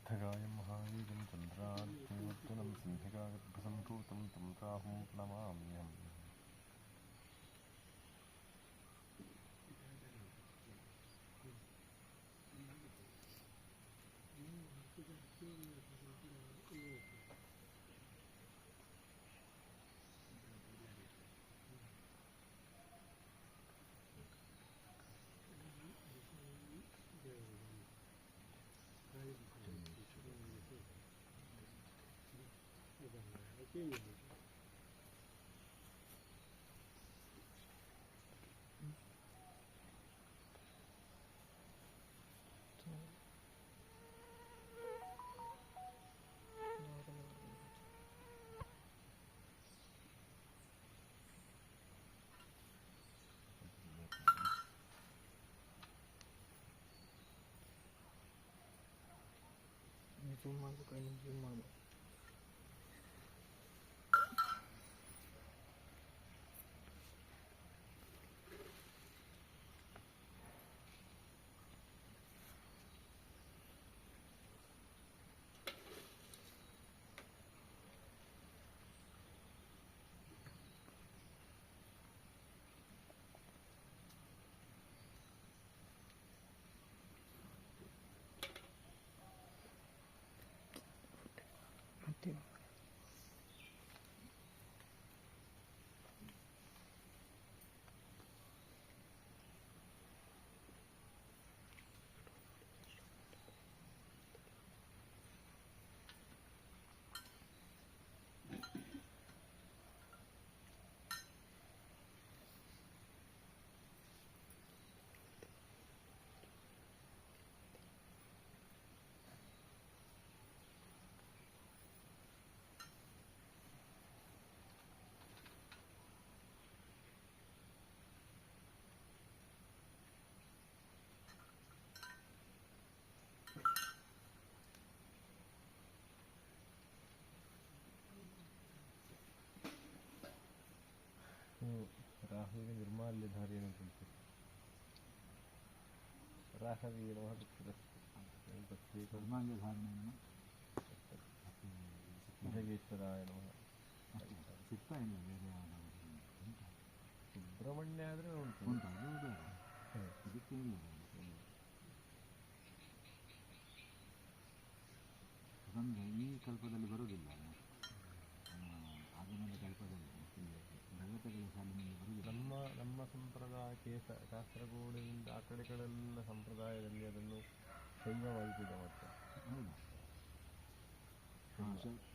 अर्थगाय महावीरं चन्द्राद्यैवर्तनं सिंहिकागर्भसम्भूतं तं राहुं नमाम्यहम्. ಜೂಮ್ ಮಾಡಬೇಕು, ಇನ್ನು ಜೂಮ್ ಮಾಡಬೇಕು. ರಾಹುವಿಗೆ ನಿರ್ಮಾಲ್ಯಧಾರಿ ಅಂತ ಹೇಳ್ತಾರೆ. ರಾಹವೇ ನಮಃ ನಿರ್ಮಾಲ್ಯಧಾರಣೆಯನ್ನು ಭಗೇಶ್ವರಾಯ ನಮಃ. ಸಿಗ್ತಾ ಇಲ್ಲ ಬೇರೆ ಯಾವುದಾದ್ರು ಸುಬ್ರಹ್ಮಣ್ಯ ಆದರೆ ಉಂಟು, ಅದು ಬೇರೆ ಇದಕ್ಕೆ ಇಲ್ಲ. ಅದೊಂದು ಈ ಕಲ್ಪದಲ್ಲಿ ಬರುವುದಿಲ್ಲ, ಆಗಮನ ಕಲ್ಪದಲ್ಲಿ ದೇವತೆಗಳ ಸಾಲಿನಲ್ಲಿ ಬರುವುದಿಲ್ಲ. ನಮ್ಮ ಸಂಪ್ರದಾಯಕ್ಕೆ ಕಾಸರಗೋಡಿನಿಂದ ಆ ಕಡೆಗಳೆಲ್ಲ ಸಂಪ್ರದಾಯದಲ್ಲಿ ಅದನ್ನು ಶೈವವೈದ್ಯದ ಮತ್ತೆ ಹೌದಾ?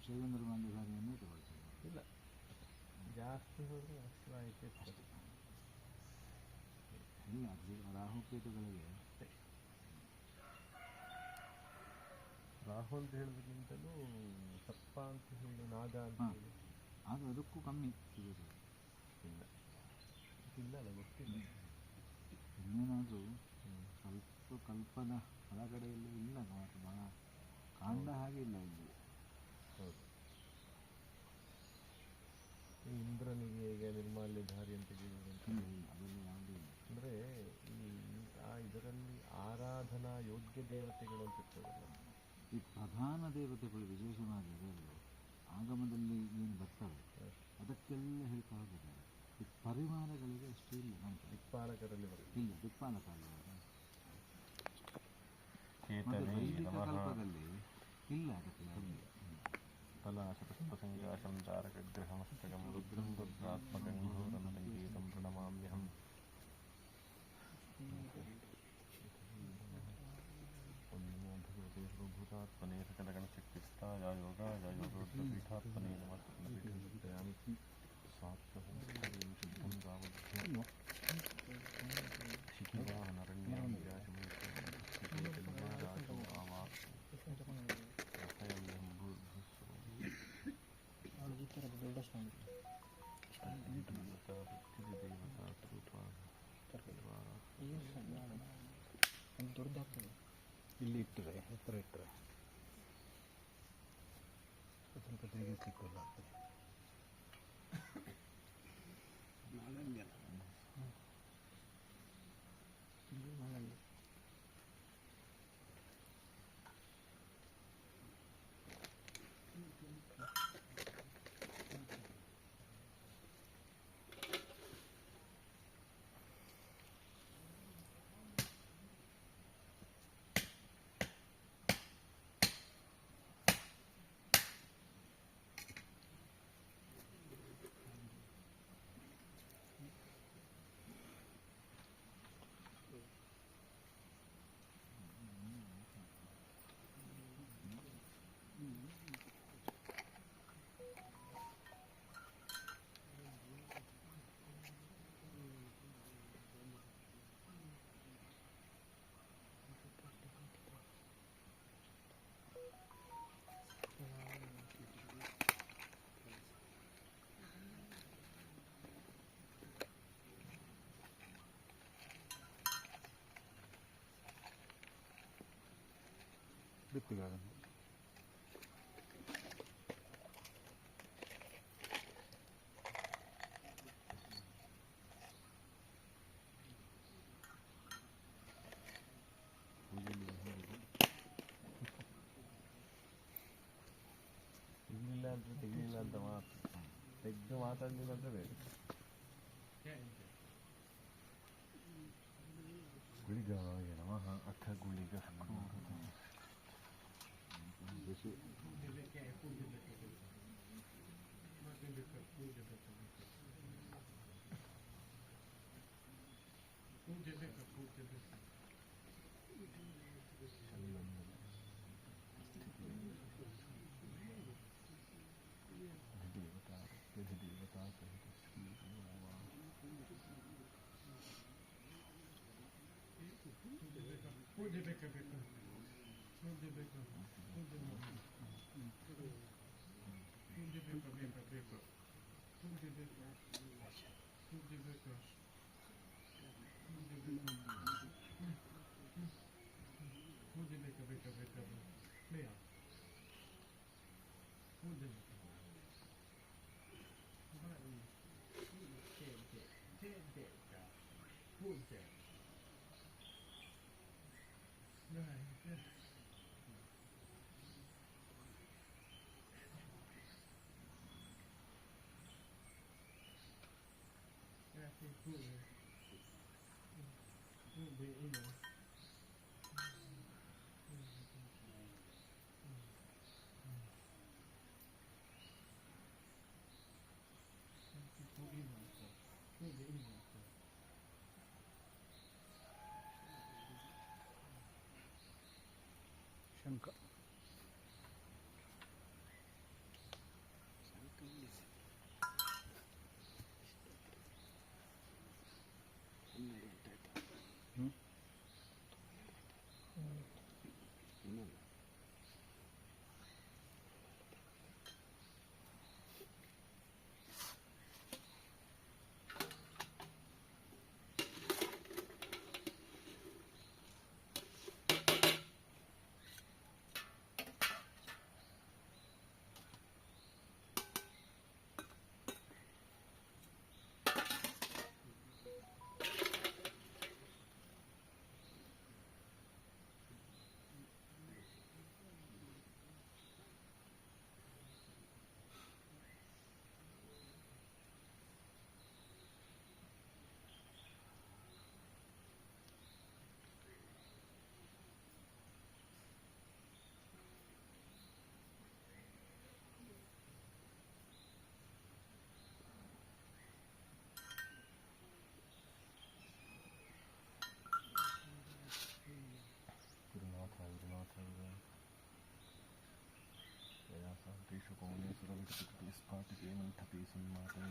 ಶೈವ ನಿರ್ಮಾಲ್ಯಧಾರಿಯನ್ನೇ ತಗೊಳ್ತೇವೆ. ಇಲ್ಲ, ಜಾಸ್ತಿ ಹೋದರೆ ಅಷ್ಟು ಆಯ್ತು ಇರ್ತದೆ. ಇಲ್ಲ, ರಾಹುಕೇತುಗಳಿಗೆ ರಾಹು ಅಂತ ಹೇಳೋದಕ್ಕಿಂತಲೂ ಸರ್ಪ ಅಂತ ಹೇಳಿ, ನಾಗ ಅಂತ ಹೇಳಿ, ಆಗ ಅದಕ್ಕೂ ಕಮ್ಮಿ ಸಿಗೋದು. ಇಲ್ಲ ಗೊತ್ತಿಲ್ಲ. ಇನ್ನೇನಾದರೂ ಸ್ವಲ್ಪ ಕಲ್ಪದ ಒಳಗಡೆಯಲ್ಲೂ ಇಲ್ಲ, ಭಾಳ ಕಾಂಡ ಹಾಗೆ ಇಲ್ಲ ಇಲ್ಲಿ. ಹೌದು, ಇಂದ್ರನಿಗೆ ಈಗ ನಿರ್ಮಾಲ್ಯಧಾರಿ ಅಂತ ಕೇಳಿದಂತ ಅದೆಲ್ಲ ಯಾವುದೂ ಇಲ್ಲ. ಅಂದರೆ ಇದರಲ್ಲಿ ಆರಾಧನಾ ಯೋಗ್ಯ ದೇವತೆಗಳು ಅಂತ ಇರ್ತದಲ್ಲ, ಈ ಪ್ರಧಾನ ದೇವತೆಗಳು ವಿಶೇಷವಾಗಿ ಅದರಲ್ಲೂ ಆಗಮದಲ್ಲಿ ಏನು ಬರ್ತವೆ ಅದಕ್ಕೆಲ್ಲ ಹೇಳ್ತಾ ಹೋಗಿದ್ದಾರೆ. ಈ ಪರಿವಾರಗಳಿಗೆ ಅಷ್ಟು ಇಲ್ಲ. ನಮ್ಮ ದಿಕ್ಪಾಲಕರಲ್ಲಿ ಬರ್ತದೆ. ಇಲ್ಲ, ದಿಕ್ಪಾಲಕ ಅಲ್ಲ. ವೈದಿಕ ಕಲ್ಪದಲ್ಲಿ ಇಲ್ಲ ಅದಕ್ಕೆ ಫಲಾಶಪುಷ್ಪಸಂಗಾಶಂ ತಾರಕಗ್ರಹಮಸ್ತಕಂ ರುದ್ರಂ ರುದ್ರಾತ್ಮಕಂ ಘೋರಂ ಸಂಗೀತಂ ಪ್ರಣಮಾಮ್ಯಹಂ. ಭಗವತೆ ಸರ್ವಭೂತಾತ್ಮನೇ ಸಕಲಗಣಶಕ್ತಿಸ್ಥಾಯ ಯೋಗಾಯ ಯೋಗರುದ್ರಪೀಠಾತ್ಮನೇ ನಮಃ. ಸ್ವಾತ್ಮಸಂಸ್ಕೃತಿಂ ಶುದ್ಧಂ ಗಾವಭ್ಯಂ ಶಿಖಿವಾಹನರಣ್ಯಂ ವ್ಯಾಸಮೂರ್ತಿಂ ಆವಾಸ ರಸಯಂ ಭೂರ್ಭುಸ್ವಂ ದೊಡ್ಡದಾಗ್ತದೆ. ಇಲ್ಲಿ ಇಟ್ಟರೆ ಎತ್ತರ ಇಟ್ಟರೆ ಸ್ವಲ್ಪ ತಿರುಗಿಸ್ಲಿಕ್ಕೆಲ್ಲ ಆಗ್ತದೆ. ಇದು ಮಾಡಲ್ಲ. ಬಿತ್ತಿಗಾಗ ಇಲ್ಲಿಲ್ಲ ಅಂತ ತೆಗಿಲಿಲ್ಲ ಅಂತ ಮಾತು ತೆಗೆದು ಮಾತಾಡಲಿಲ್ಲ ಅಂತ ಬೇರೆ ಗುಳಿಗಾಯ ನಮಃ ಅಥ ಗುಳಿಗ ಬಿಸಿ ಶಂಕ ಸ್ಫಾಟಿಕೆ ಮಂಥಪಿ ಸನ್ಮಾತೆ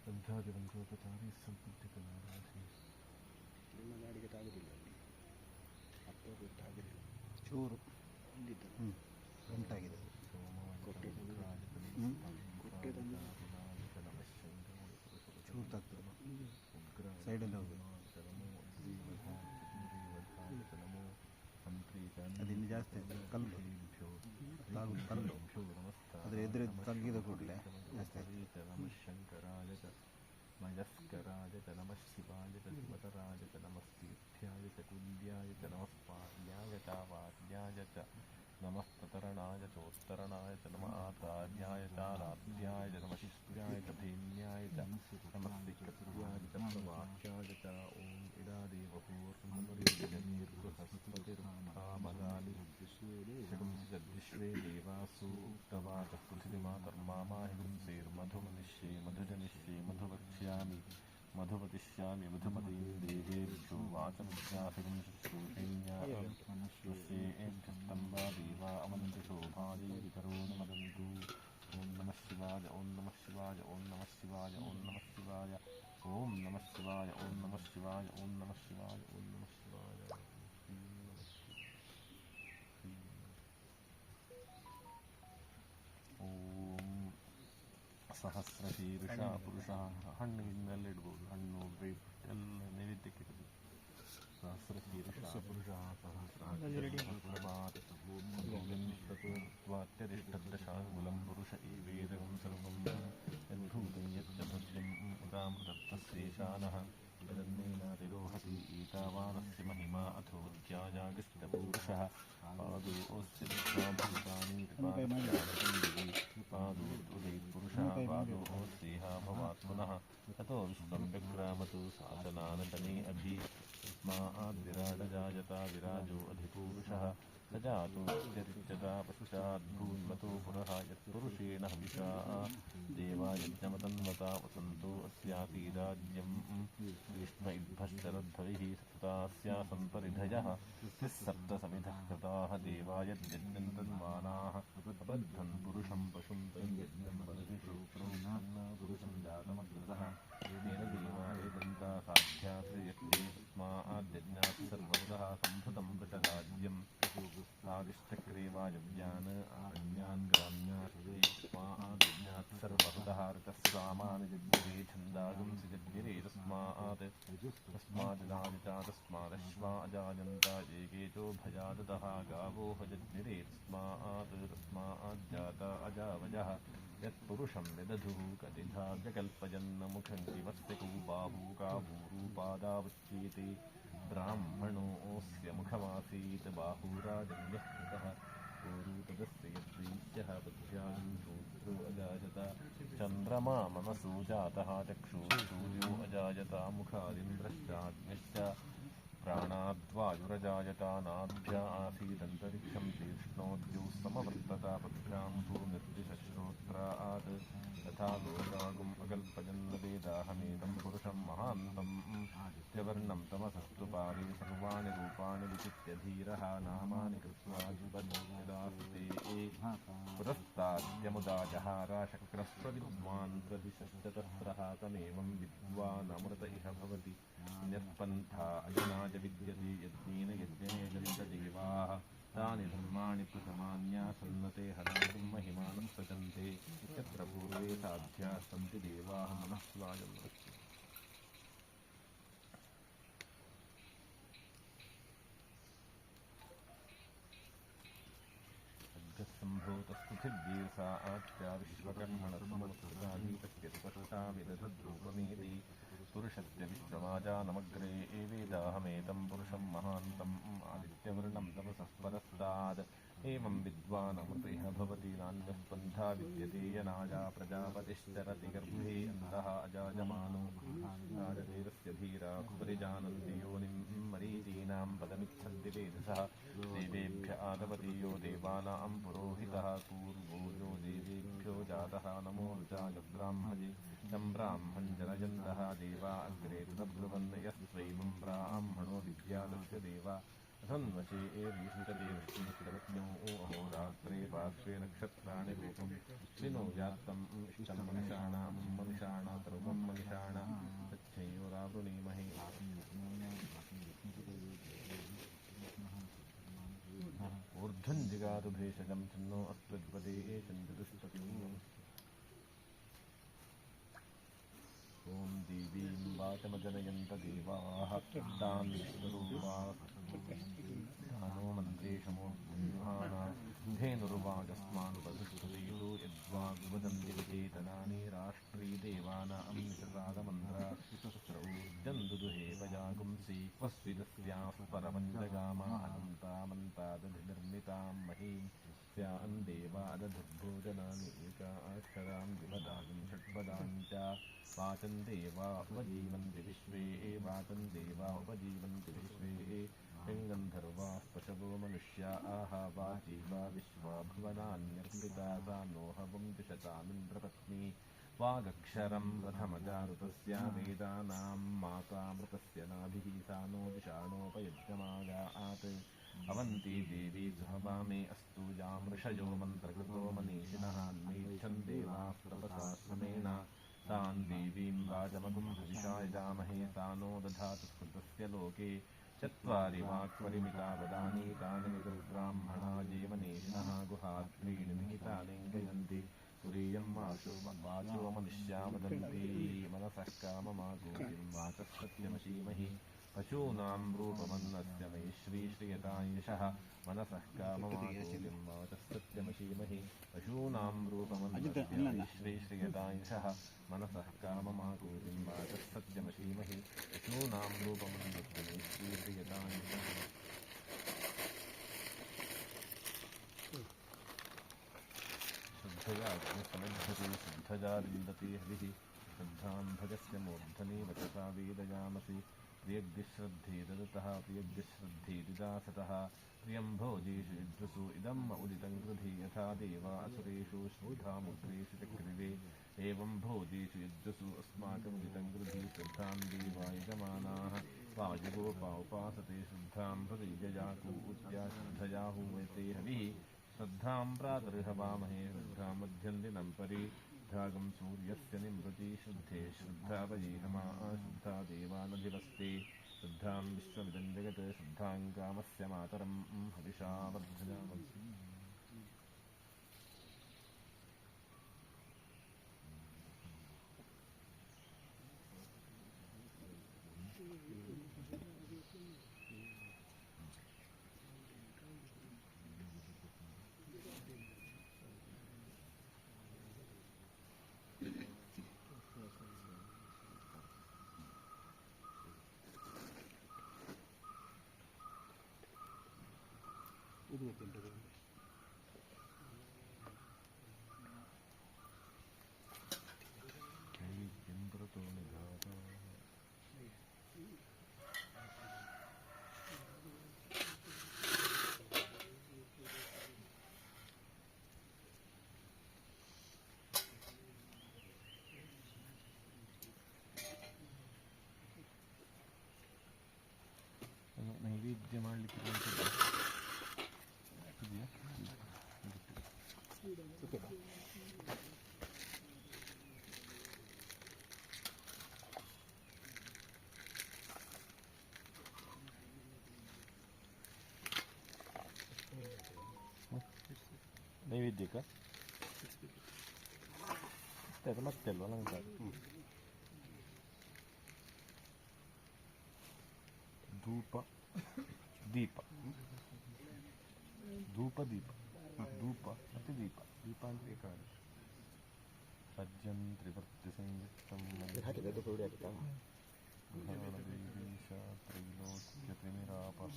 ಗಂಧಾದಿರಂಗೋಪಚಾರಿ ಸಂಪತ್ತಿಕನಾರಾಧಿ ನಿಮ್ಮ ಗಾಡಿಗೆ ತಾಗುದಿಲ್ಲ ಅಲ್ಲಿ ಅಪ್ಪ ಗೊತ್ತಾಗಲಿಲ್ಲ ಚೂರು ಬಂದಿದ್ದಲ್ಲ ಗಂಟಾಗಿದೆ ಚೂರು ತಾಗ್ತದೆ ಸೈಡಲ್ಲಿ ಹೋಗ್ಬೇಕು ಅದು ಇನ್ನು ಜಾಸ್ತಿ ಆಯ್ತು ಕಲ್ಲು ತಾಗುದು ಕಲ್ಲು ಅದ್ರ ಎದುರು ತಗ್ಗಿದ ಕೂಡಲೇ ಜಾಸ್ತಿ ಆಯ್ತು ಶಂಕರಾಯ ಚ ಮಯಸ್ಕರಾಯ ಚ ನಮಃ ಶಿವಾಯ ಚ ಶಿವತರಾಯ ಚ ನಮಸ್ತೀರ್ಥ್ಯಾಯ ಚ ಕುಲ್ಯಾಯ ಚ ನಮಃ ಪಾರ್ಯಾಯ ಚ ವಾರ್ಯಾಯ ಚ ನಮಃ ಪ್ರತರಣಾಯ ಚೋತ್ತರಣಾಯ ಚ ನಮಃ ಆಚಾರ್ಯಾಯ ಚ ರಾಧ್ಯಾಯ ಚ ನಮಃ ಶಿಷ್ಯಾಯ ಚ ಭೇನ್ಯಾಯ ಚ ನಮಃ ವಿಕೃತ್ಯಾಯ ಚ ಪ್ರವಾಕ್ಯಾಯ ಚ ಓಂ ಇಡಾದೇವಪೂರ್ಣಮುನಿರ್ಬೃಹಸ್ಪತಿರ್ಮಗಾಲಿ ಜಗದ್ವಿಶ್ವೇ ದೇವಾಸು ಉಕ್ತವಾಚ ಪೃಥಿವಿಮಾಕರ್ಮಾಮಾಹಿಂಸೇರ್ಮಧುಮನಿಷ್ಯೇ ಮಧುಜನಿಷ್ಯೇ ಮಧುವಕ್ಷ್ಯಾಮಿ ಮಧುಪತಿಷ್ಯಾಮಿ ಮಧುಪತೀಂ ದೇವೇಭ್ಯೋ ವಾಚಮುದ್ಯಾಹಿಂ ಶುಶ್ರೂಷೇಣ್ಯಸ್ತಂಬಾ ದೇವಾ ಅವಂತಿ ಶೋಭಾಯೇ ವಿತರೋ ನ ಮದಂತು ಓಂ ನಮಃ ಶಿವಾಯ ಓಂ ನಮಃ ಶಿವಾಯ ಓಂ ನಮಃ ಶಿವಾಯ ಓಂ ನಮಃ ಶಿವಾಯ ಓಂ ನಮಃ ಶಿವಾಯ ಓಂ ನಮಃ ಶಿವಾಯ ಓಂ ನಮಃ ಶಿವಾಯ ಓಂ ನಮಃ ಶಿವಾಯ ಓಂ ಸಹಸ್ರಶೀರ್ಷ ಪುರುಷ ಹಣ್ಣು ಗಿಣ್ಣೆಲ್ಲ ಇಡ್ಬೋದು ಹಣ್ಣು ಡ್ರೈ ಫ್ರೂಟ್ ಎಲ್ಲ ನೈವೇದ್ಯಕ್ಕೆ ಇಡಬೇಕು ಸಹಸ್ರಶೀರ್ಷ ಪುರುಷ ಸಹಸ್ರಾತ್ಯರಿಷ್ಟದಶಾಂಗುಲಂ ಪುರುಷ ಏವೇದಂ ಸರ್ವಂ ಯದ್ಭೂತಂ ಯಚ್ಚ ಭದ್ರಂ ಉದಾಮೃತತ್ವಸ್ಯೇಷಾನಃ ಯದನ್ನೇನಾತಿರೋಹತಿ ಏತಾವಾನಸ್ಯ ಮಹಿಮಾ ಅಥೋಧ್ಯಾಯಾಗಿಷ್ಟಪುರುಷಃ ಪಾದೋऽस्य ಭೂತಾನಿ ಪಾದೋರ್ಧ್ವೈಃಪುರುಷः ಪಾದೋऽस्येह भवात् पुनः ततो विश्वं व्यक्रामतु साधनानतने अभि तस्माद्विराडजायता विराजो अधिपूरुषः स जातो यच्चता पश्चाद्भून्मतो पुनः यत्पुरुषेण हविषा देवा यज्ञमतन्वता वसन्तो अस्यापीराज्यं ग्रीष्म इद्भश्चरद्धविः सप्तास्यासन् परिधयः तिस्सप्तसमिधः कृताः देवा यद्यज्ञन्तन्मानाः अबद्धन् पुरुषं पशुं तैर्यज्ञं बलदिषु प्रोन्ना पुरुषं जातमग्रतः तेन देवा एदन्ता साध्यास्य यज्ञे तस्माद्यज्ञात् सर्वतः सम्भृतं वृषराज्यं आदिष्टक्रियवायव्यान् आरण्यान् ग्राम्यास्ते तस्माद्यज्ञात् सर्वहृदः ऋतस्सामानयज्ञिरे छन्दागुंसि यज्ञिरे तस्मादिदायिता तस्मादश्वा अजायन्त एकेचो भयादतः गावो हजज्ञिरे तस्माज्जाता अजावजः यत्पुरुषं विदधुः कतिधा व्यकल्पयन्न मुखं जीवस्य कौ बाहू काभूरूपादावच्येते ब्राह्मणोऽस्य मुखमासीत् बाहूराजन्यः कृतः पूरूतदस्य यद्वैश्यः पद्भ्यां शूद्रो अजायत चन्द्रमा मनसो जातः चक्षुः सूर्यो अजायत मुखादिन्द्रश्चाग्निश्च प्राणाद्वायुरजायता नाभ्या आसीदन्तरिक्षं तीक्ष्णोद्योः समवर्तत पद्भ्यां भूमिर्दिशश्रोत्रात् तथा लोकागुम् अकल्पयन् वेदाहमेदं पुरुषं महान्तम् आदित्यवर्णं तमसस्तु पारे सर्वाणि रूपाणि विचित्य धीरः नामानि कृत्वा जुबन्यदास्ते पुरस्ताद्यमुदा जहार शक्रस्वविद्वान् प्रदिशश्चतस्रः तमेवं विद्वानमृत इह भवति अन्यत्पन्था अजनाय विद्यते यज्ञेन यज्ञेन देवाः तानि धर्माणि प्रथमान्यासन्नते हरातुं महिमानं सचन्ते यत्र पूर्वे साध्याः सन्ति देवाः मनस्वायं सम्भूतस्तुथिर्गीर्षा आख्या विश्वकर्मणसमवत्सरागीतस्य विदधद्रूपमेति पुरुषस्य विश्वमाजानमग्रे एवेदाहमेतं पुरुषं महान्तम् आदित्यवर्णं तपसः परस्ताद् एवं विद्वान् अमृतः भवति नान्यः पन्था विद्यते यनाजा प्रजापतिश्चरति गर्भे अन्तः अजायमानो राजदेवस्य धीरा परिजानन्ति योनिं मरीचीनां पदमिच्छन्ति वेधसः देवेभ्य आदवति यो देवानां पुरोहितः पूर्वो यो देवेभ्यो जातः नमो रुचाय ब्राह्मणे तं ब्राह्मं जनयन्तः देवा अग्रे तब्रुवन् यस्त्वैवं ब्राह्मणो विद्यालस्य देवा धन्वचे एवीषुकदेवज्ञो अहोरात्रे पार्श्वे नक्षत्राणि रूपं शिनो जातं इष्टं मनुषाणां सर्वं मनुषाणां तच्छयोरावृणीमहे ऊर्ध्वं जिगातु भेषजं चिन्नो अस्त्वद्वदे चन्द्रदुष्टतु ॐ देवीं वाचमजनयन्त देवाः तां विष्णुरूपा नो मन्त्रेशमोहाना धेनुर्वाजस्मानुपधुष्टुरीयो यद्वाग्वदन्ति विचेतनानि राष्ट्रीदेवानां ऊर्जन्दुदुहे वजागुंसि क्वस्विदस्याः परमञ्जगामा अनन्तामन्तादधिनिर्मितां महीं स्यान् देवादधिर्भोजनानि एका अक्षरां विवदागुं षट्पदाञ्च वाचं देवा उपजीवन्ति विश्वे वाचं देवा उपजीवन्ति विश्वे गन्धर्वाः पशवो मनुष्या वाजीवा विश्वा भुवनान्यर्पिता सा नोहवं द्विषतामिन्द्रपत्नी वागक्षरं प्रथमजारुतस्य वेदानां मातामृतस्य नाभिः सा नो दिशाणोपयज्ञमागात् अवन्ती देवी सुहवामे अस्तु यामृषयो मन्त्रकृतो मनीषिणः अन्वेच्छन् देवाः तपसाश्रमेण तान् देवीं वाजमगुं हविषा यजामहे सा नो दधातु स्मृतस्य लोके चत्वारि वाक्परिमिता वदानि तानि विदुर्ब्राह्मणा ये मनीषिणः गुहात्रीणि निहितानि गयन्ति तुरीयं वाचो मनुष्या वदन्ति मनसः काममागोतिं वाचः सत्यमशीमहि पशूनां रूपमन्नस्य मे श्रीयतायशः मनसः काममागोतिं वाचः सत्यमशीमहि पशूनां रूपमन्नस्य मे श्रीयतायशः मनसः काममागोतिं वाचः सत्यमशीमहि पशूनां रूपमन्नस्य मे श्रीयतायशः शुद्धया अग्निसमिद्धते शुद्धजा विन्दते हविः श्रद्धां भजस्य मूर्धनि वचसा वेदयामसि प्रियग्निश्रद्धे ददतः प्रियग्निश्रद्धे दिदासतः प्रियं भोजेषु युद्धसु इदम् उदितं गृधि यथा देवा असुरेषु श्रद्धामुद्रेषु चक्रिरे एवं भोजेषु युद्धसु अस्माकमुदितं गृधि श्रद्धां देवा यजमानाः वायुगोपा उपासते श्रद्धां हृदयजाकूत्या श्रद्धया हूयते हविः श्रद्धां प्रातर्हवामहे श्रद्धां मध्यन्दिनं परि श्रद्धागं सूर्यस्य निमृति श्रद्धे श्रद्धा वयेहमा श्रद्धा देवानधिवस्ते श्रद्धां विश्वमिदं जगत् श्रद्धां कामस्य मातरं हविषा वर्धयामसि ನೈವೇದ್ಯ ಮಾಡಲಿಕ್ಕೆ ನೈವೇದ್ಯಕ್ಕ ಅಷ್ಟೇ ಮತ್ತೆ ಅಲ್ವಾ ಅಲಂಕಾರ ಧೂಪ ದೀಪ ಧೂಪ ದೀಪ ಧೂಪ ಮತ್ತು ದೀಪ ದೀಪ ಅಂದರೆ ಏಕಾದಶಿ ಸಜ್ಜಂ ತ್ರಿವರ್ತಿ ಸಂಯುಕ್ತಂ ಗೃಹಾಣದೇವೀಶ ತ್ರೈಲೋಕ್ಯ ತ್ರಿಮಿರಾಪಹ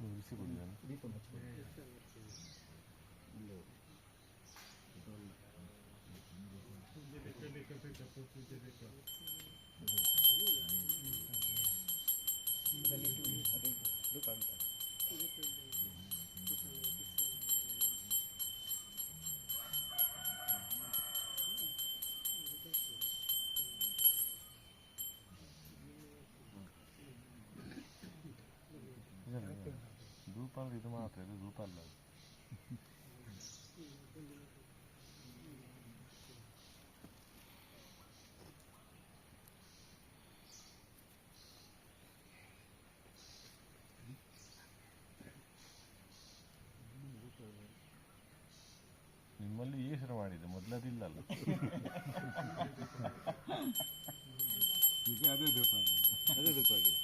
ಉರಿಸಿ ಕುಡಿದಾನೆ. ಧೂಪ ಅಂದ್ರೆ ಇದು ಮಾತ್ರ, ಇದು ಧೂಪ ಅಲ್ಲ. ನಿಮ್ಮಲ್ಲಿ ಈ ಹೆಸರು ಮಾಡಿದೆ, ಮೊದಲದಿಲ್ಲಲ್ಲ. ಈಗ ಅದೇ ಧೂಪ ಆಗಿದೆ. ಅದೇ ಧೂಪ ಆಗಿದೆ.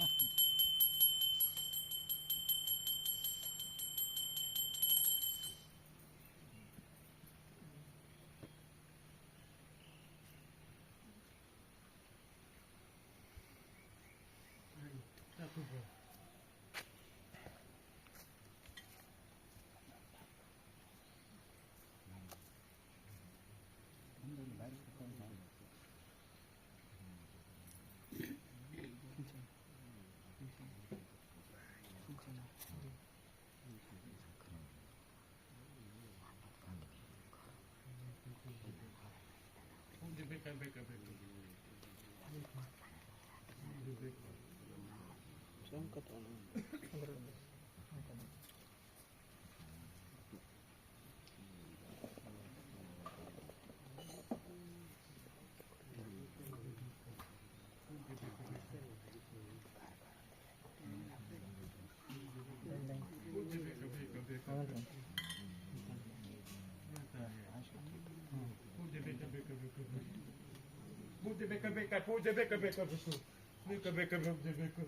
ಪೂಜೆ ಬೇಕು.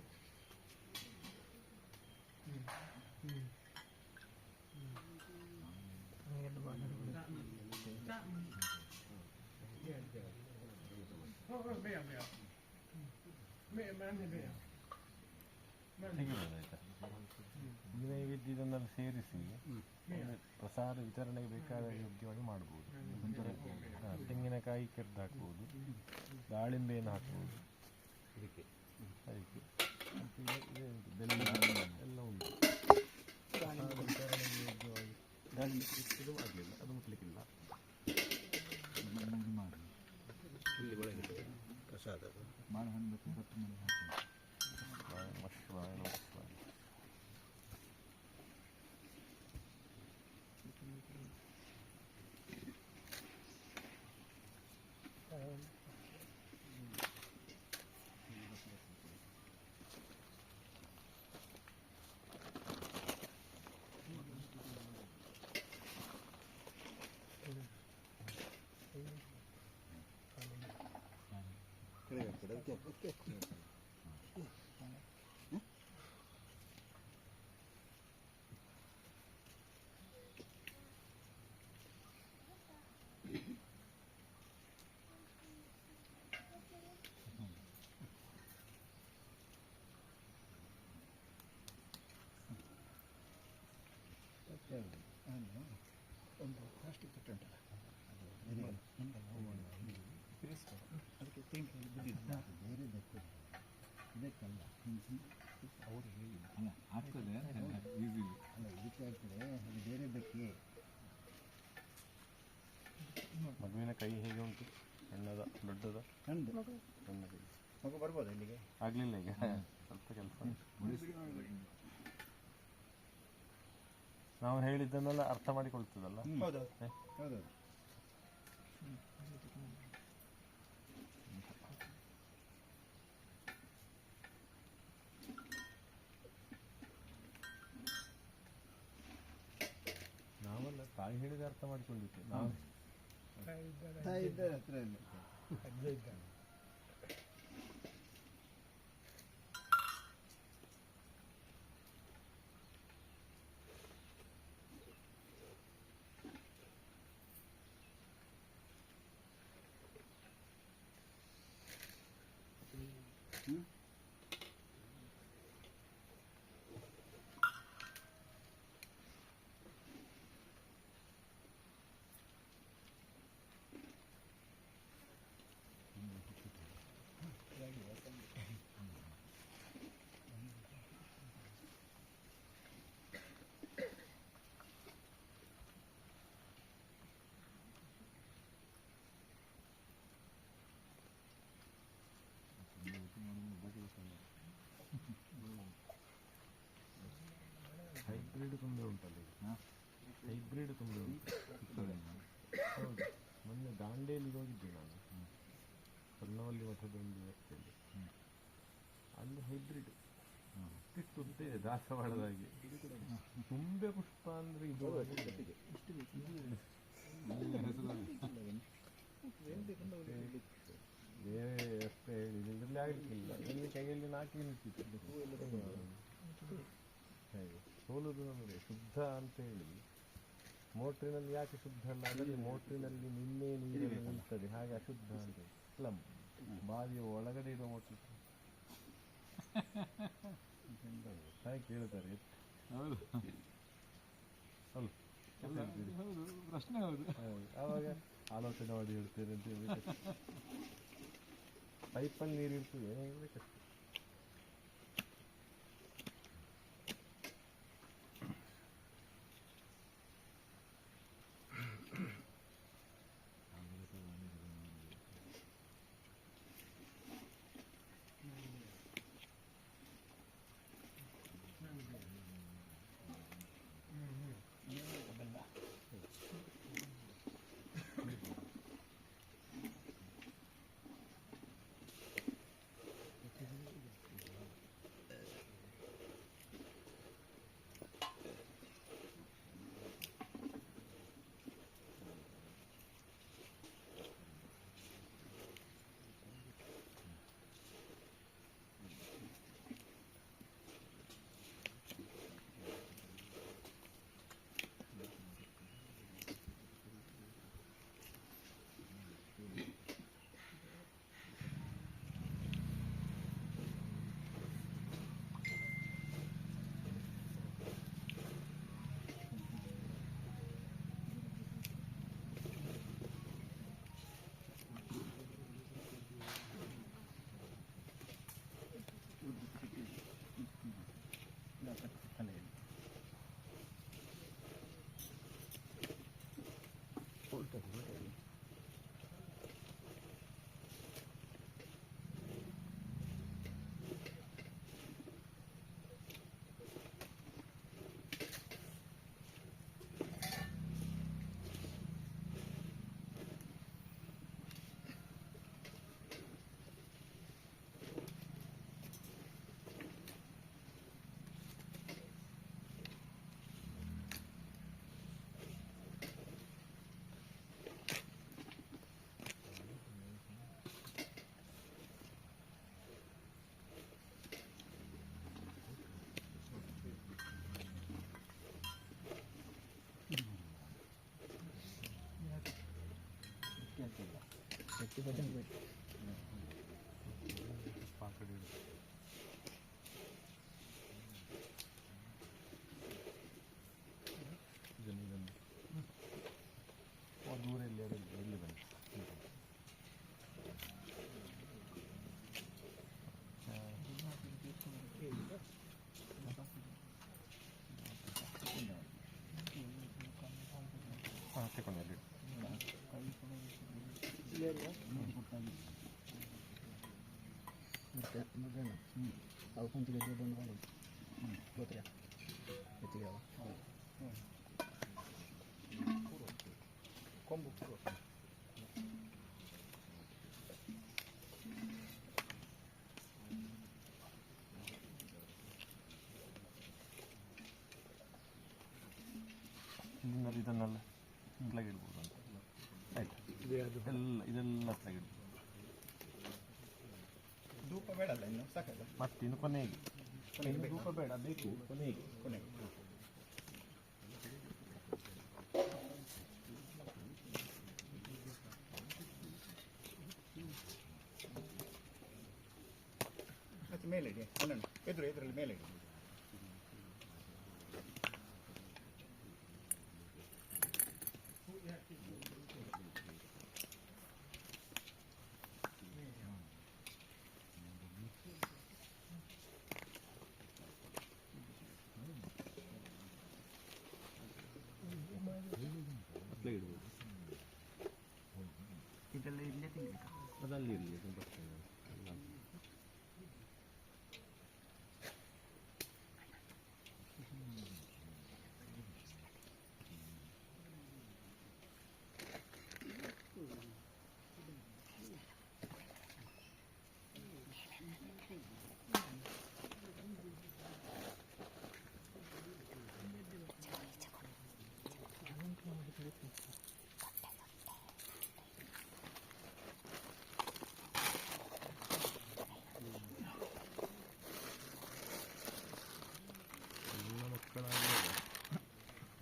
ತೆಗಿಬೋದಾಯ್ತಾ? ಈ ನೈವೇದ್ಯ ಇದನ್ನೆಲ್ಲ ಸೇರಿಸಿ ಪ್ರಸಾದ ವಿತರಣೆಗೆ ಬೇಕಾದ ಯೋಗ್ಯವಾಗಿ ಮಾಡ್ಬೋದು. ತೆಂಗಿನಕಾಯಿ ಕೆರೆದು ಹಾಕ್ಬೋದು, ದಾಳಿಂಬೆಯನ್ನು ಹಾಕ್ಬೋದು, ಅದಕ್ಕೆ ಬೆಲ್ಲ ಎಲ್ಲ ಉಂಟು. ಪ್ರಸಾದ ವಿತರಣೆಗೆ ಯೋಗ್ಯವಾಗಿ ದಾಳಿಂಬೆ ಆಗಲಿಲ್ಲ, ಅದು ಮುಟ್ಲಿಕ್ಕಿಲ್ಲ. ಮಾಡಿ ಇಲ್ಲಿ ಒಳಗೆ ಪ್ರಸಾದ ಬಾಳೆಹಣ್ಣು ಬೇಕು, ಕಟ್ಟು ಮಾಡಿ ಹಾಕಿ. ಒಂದು ಪ್ಲಾಸ್ಟಿಕ್ ತಟ್ಟೆ ಉಂಟಲ್ಲ, ಅದಕ್ಕೆ ತೆಂಗಿನ ಬಿದ್ದಿದ್ದು ಬೇರೆ ಇದಕ್ಕಲ್ಲ, ಅವರು ಹೇಳಿ ಅಲ್ಲ ಆಗ್ತದೆ ಈಸಿ. ಅಲ್ಲ ಇದಕ್ಕೆ ಆಗ್ತದೆ, ಅದು ಬೇರೆದಕ್ಕೆ. ಮಗುವಿನ ಕೈ ಹೇಗೆ ಉಂಟು? ಸಣ್ಣದ ದೊಡ್ಡದ? ನಂದು ಸಣ್ಣ ಕೈ. ಮಗು ಬರ್ಬೋದು ಇಲ್ಲಿಗೆ? ಆಗಲಿಲ್ಲ ಈಗ ಸ್ವಲ್ಪ ಕೆಲಸ. ನಾವು ಹೇಳಿದ್ದನ್ನೆಲ್ಲ ಅರ್ಥ ಮಾಡಿಕೊಳ್ತದಲ್ಲ. ಹೌದು ಹೌದು. ನಾವಲ್ಲ, ತಾಯಿ ಹೇಳಿದ ಅರ್ಥ ಮಾಡಿಕೊಂಡಿದ್ದೆ ನಾವು. ತಾಯಿ ಇದ್ದಾರೆ ಹತ್ರ ಇಲ್ಲ. ಹೈಬ್ರಿಡ್ ತುಂಬ ಉಂಟಲ್ಲ ಈಗ. ಹೈಬ್ರಿಡ್ ತುಂಬ ಉಂಟು. ಹೌದು, ಮೊನ್ನೆ ದಾಂಡೇಲಿಗೆ ಹೋಗಿದ್ದೆ ನಾನು, ಹೊನ್ನವಲ್ಲಿ ಮಠದ ಒಂದು ವ್ಯಕ್ತಿಯಲ್ಲಿ. ಅಲ್ಲಿ ಹೈಬ್ರಿಡ್ ಇಷ್ಟುದ್ದೆ ದಾಸವಾಳದಾಗಿ ತುಂಬೆ ಪುಷ್ಪ ಅಂದರೆ ಇದು ಬೇರೆ ಅಷ್ಟೇ ಹೇಳಿ ಇದರಲ್ಲಿ ಆಗಲಿಕ್ಕಿಲ್ಲ. ಇಲ್ಲಿ ಕೈಯಲ್ಲಿ 4 ನಿಂತಿತ್ತು. ಹಾಗೆ ಸೋಲುದು ಅಂದರೆ ಶುದ್ಧ ಅಂತ ಹೇಳಿ ಮೋಟ್ರಿನಲ್ಲಿ ಯಾಕೆ ಶುದ್ಧ ಅಲ್ಲ, ಅದರಲ್ಲಿ ಮೋಟ್ರಿನಲ್ಲಿ ನಿನ್ನೆ ನೀರಲ್ಲಿ ನಿಲ್ತದೆ, ಹಾಗೆ ಅಶುದ್ಧ ಅಂತ ಅಲ್ಲ. ಬಾವಿಯ ಒಳಗಡೆ ಇರೋ ಮೋಟ್ರಿ ಹಾಗೆ ಕೇಳ್ತಾರೆ. ಹೌದು ಹೌದು, ಪ್ರಶ್ನೆ ಹೌದು. ಆವಾಗ ಆಲೋಚನೆ ಮಾಡಿ ಹೇಳ್ತೇನೆ ಅಂತ ಹೇಳ್ಬೇಕು. ಪೈಪಲ್ಲಿ ನೀರು ಇರ್ತದೆ, ಏನೋ ಹೇಳ್ಬೇಕಷ್ಟೆ. ದೂರ ಎಲ್ಲಿ ಬನ್ನಿ. ಹಾಂ ತಗೊಂಡು ಅಲ್ಲಿ ಕೊಂಬು ಇದನ್ನೆಲ್ಲ ತೆಗೆಡ್ಬೋದು ಅಂತ. ಆಯ್ತು, ಇದೆಲ್ಲ ತೆಗೆಡ್ಬೋದು. ಧೂಪ ಬೇಡಲ್ಲ ಇನ್ನು ಸಾಕಲ್ಲ, ಮತ್ತೆ ಇನ್ನು ಕೊನೆಗೆ ಧೂಪ ಬೇಡ, ಬೇಕು ಕೊನೆಗೆ. ಮೇಲೆ ಇಡಿ ಅಲ್ಲಣ್ಣ ಎದುರಲ್ಲಿ ಮೇಲೆ ಇಡಿ. ಇದೆಲ್ಲ ಇಲ್ಲೇ ತಿನ್ಬೇಕಾ? ಅದಲ್ಲಿ ಇರಲಿ ಸ್ವಲ್ಪ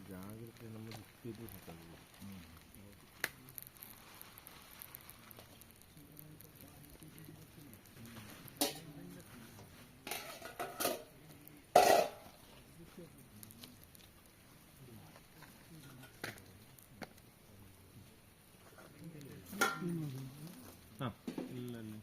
ಜಾಗ್ರತೆ ನಮ್ಮ ಇದು ಸಾಕಾಗಿದೆ. ಹಾಂ ಇಲ್ಲಲ್ಲಿ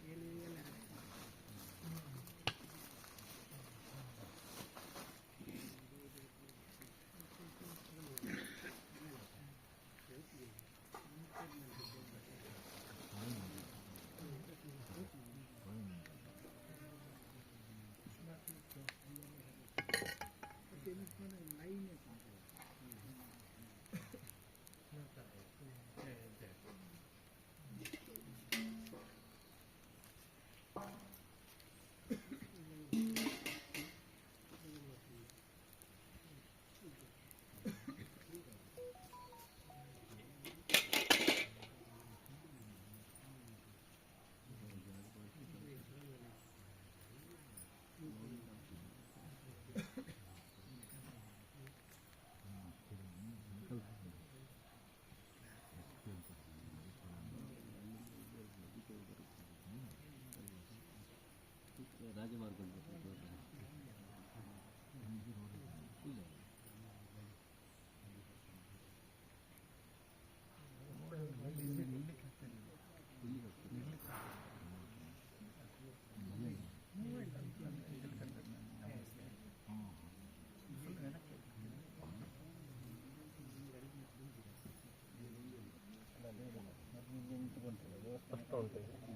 ರಾಜಮಾರ್ಗ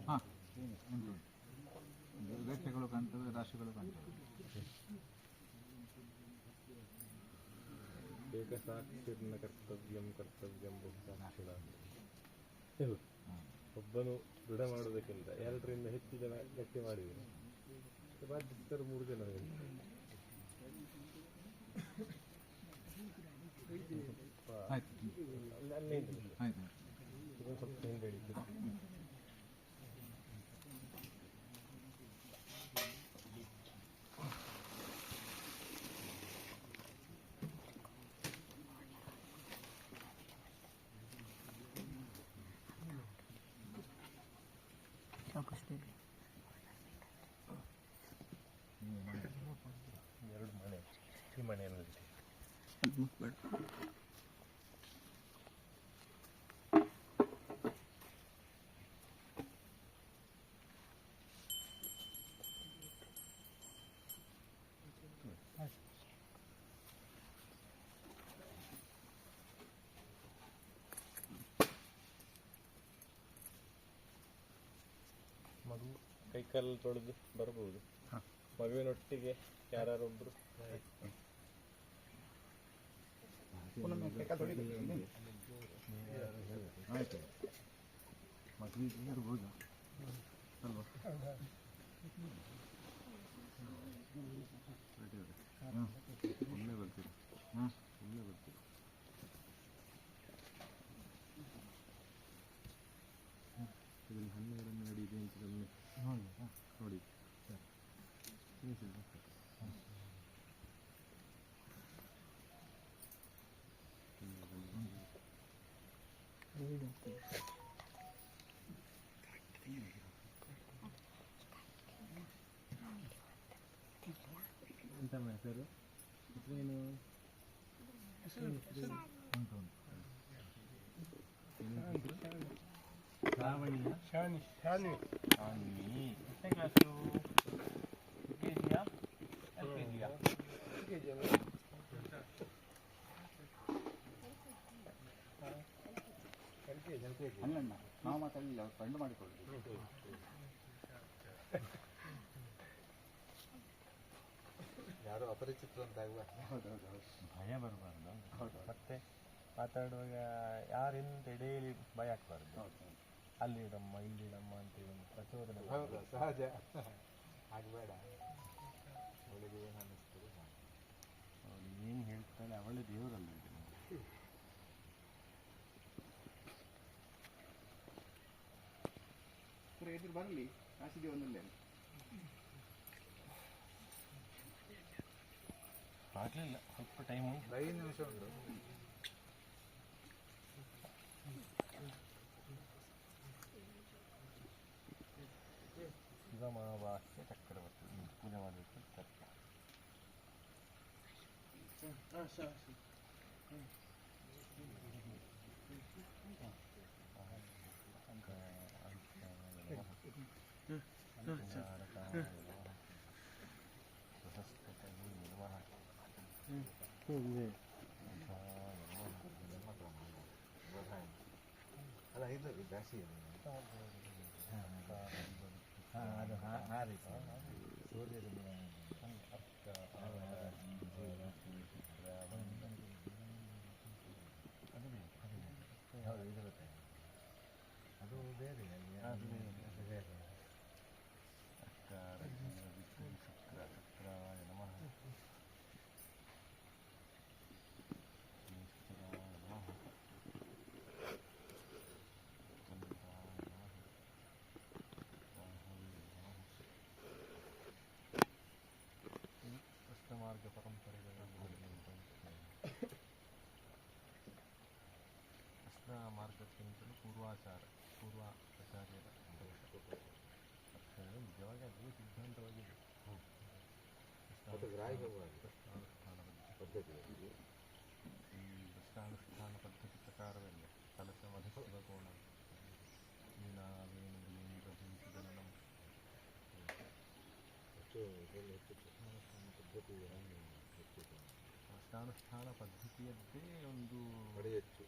ಹಾಂ ಉಂಟು. ರೇಖೆಗಳು ಕಾಣ್ತವೆ, ರಾಶಿಗಳು ಕಾಣ್ತವೆ. ಏಕಸಾಕ್ಷಿರ್ನ ಕರ್ತವ್ಯಂ ಬಹುಸಾಕ್ಷಿಣ. ಒಬ್ಬನು ದೃಢ ಮಾಡೋದಕ್ಕಿಂತ 2ರಿಂದ ಹೆಚ್ಚು ಜನ ಗಟ್ಟಿ ಮಾಡಿದರು. ಬಾಧ್ಯಸ್ಥರು 3 ಜನ ಆಯ್ತು ಅಲ್ಲಿಂದ ಆಯ್ತು. ಇದೊಂದು ಸ್ವಲ್ಪ ಹಿಂದೆ ಹಿಡಿತು. ಸಾಕಷ್ಟು 2 ಮನೆ ಈ ಮನೆಯನ್ನು ಬೇಡ. ಮಗು ಕೈಕಾಲು ತೊಳೆದು ಬರಬಹುದು. ಮಗುವಿನೊಟ್ಟಿಗೆ ಯಾರೊಬ್ಬರು ಆಯಿತು. ಮದುವೆಗೆ ಇರ್ಬೋದಾ ಅಲ್ವಾ? ಒಮ್ಮೆ ಬರ್ತೀರಿ. ಹಾಂ ಒಮ್ಮೆ ಬರ್ತೀರಿ. ಇದರಲ್ಲಿ 12 ನಡೆಯಿದೆ ಅಂತ ನೋಡಿ. ಎಂತಮ್ಮ ಹೆಸರು ಹೆಸರೇನು? ಶ್ರಾವಣಿಯ ಶಾನ್ವಿ. ಎಷ್ಟನೇ ಕ್ಲಾಸು? KG-ಯಾ? LKG-ಯಾ? ಅಲ್ಲಣ್ಣ ನಾವು ಮಾತಾಡಲಿಲ್ಲ ಅವ್ರು ಫ್ರೆಂಡ್ ಮಾಡಿಕೊಳ್ಳಿ. ಯಾರು ಅಪರಿಚಿತರು ಅಂತಾಗುವ ಭಯ ಬರಬಾರ್ದು. ಮತ್ತೆ ಮಾತಾಡುವಾಗ ಯಾರಿಂದ ಡೈಲಿ ಭಯ ಆಗ್ಬಾರ್ದು. ಅಲ್ಲಿ ಇಡಮ್ಮ ಇಲ್ಲಿ ಇಡಮ್ಮ ಅಂತೇಳಿ ಒಂದು ಪ್ರಚೋದನೆ. ಹೌದು, ಸಹಜ. ಆಗಬೇಡ. ಅವಳಿಗೆ ಏನು ಅನ್ನಿಸ್ತದೆ ಅವಳು ಏನು ಹೇಳ್ತಾಳೆ ಅವಳೇ ದೇವರಲ್ಲ ಇದು. ಎದುರು ಬರಲಿ ಕಾಸಿಗೆ ಒಂದಲ್ಲೇ ಆಗಲಿಲ್ಲ, ಸ್ವಲ್ಪ ಟೈಮು 5 ನಿಮಿಷ ಉಂಟು. ಶಿವಮಾವಾಸ್ಯ ಚಕ್ರವರ್ತಿ ಪೂಜೆ ಮಾಡಬೇಕು. ಅಲ್ಲ ಇದು ಜಾಸ್ತಿ ಅದು ಆ ರೀತಿ ಸೂರ್ಯದ ಹೌದು, ಇದು ಗೊತ್ತೆ. ಅದು ಬೇರೆ ಅಕ್ಕಾರ ಶುಕ್ರ ಶುಕ್ರಾಯ ನಮಃ. ಮಾರ್ಗ ಪರಂಪರೆಗಳ ಕೃಷ್ಣ ಮಾರ್ಗಕ್ಕಿಂತಲೂ ಪೂರ್ವಾಚಾರ್ಯರ ನಿಜವಾಗಿ ಅದೇ ಸಿದ್ಧಾಂತವಾಗಿದೆ. ಕೃಷ್ಣಾನುಷ್ಠಾನ ಪದ್ಧತಿಯಲ್ಲಿ ಈ ಕೃಷ್ಣಾನುಷ್ಠಾನ ಪದ್ಧತಿ ಪ್ರಕಾರವಲ್ಲೇ ಕಲಶ ಮಧುರ ಕೋಣ ನೀನಾವೇನು ಜನನಂ ಹೆಚ್ಚು ಕೃಷ್ಣಾನುಷ್ಠಾನ ಪದ್ಧತಿ ಕೃಷ್ಣಾನುಷ್ಠಾನ ಪದ್ಧತಿಯದ್ದೇ ಒಂದು ಕಡೆ ಹೆಚ್ಚು.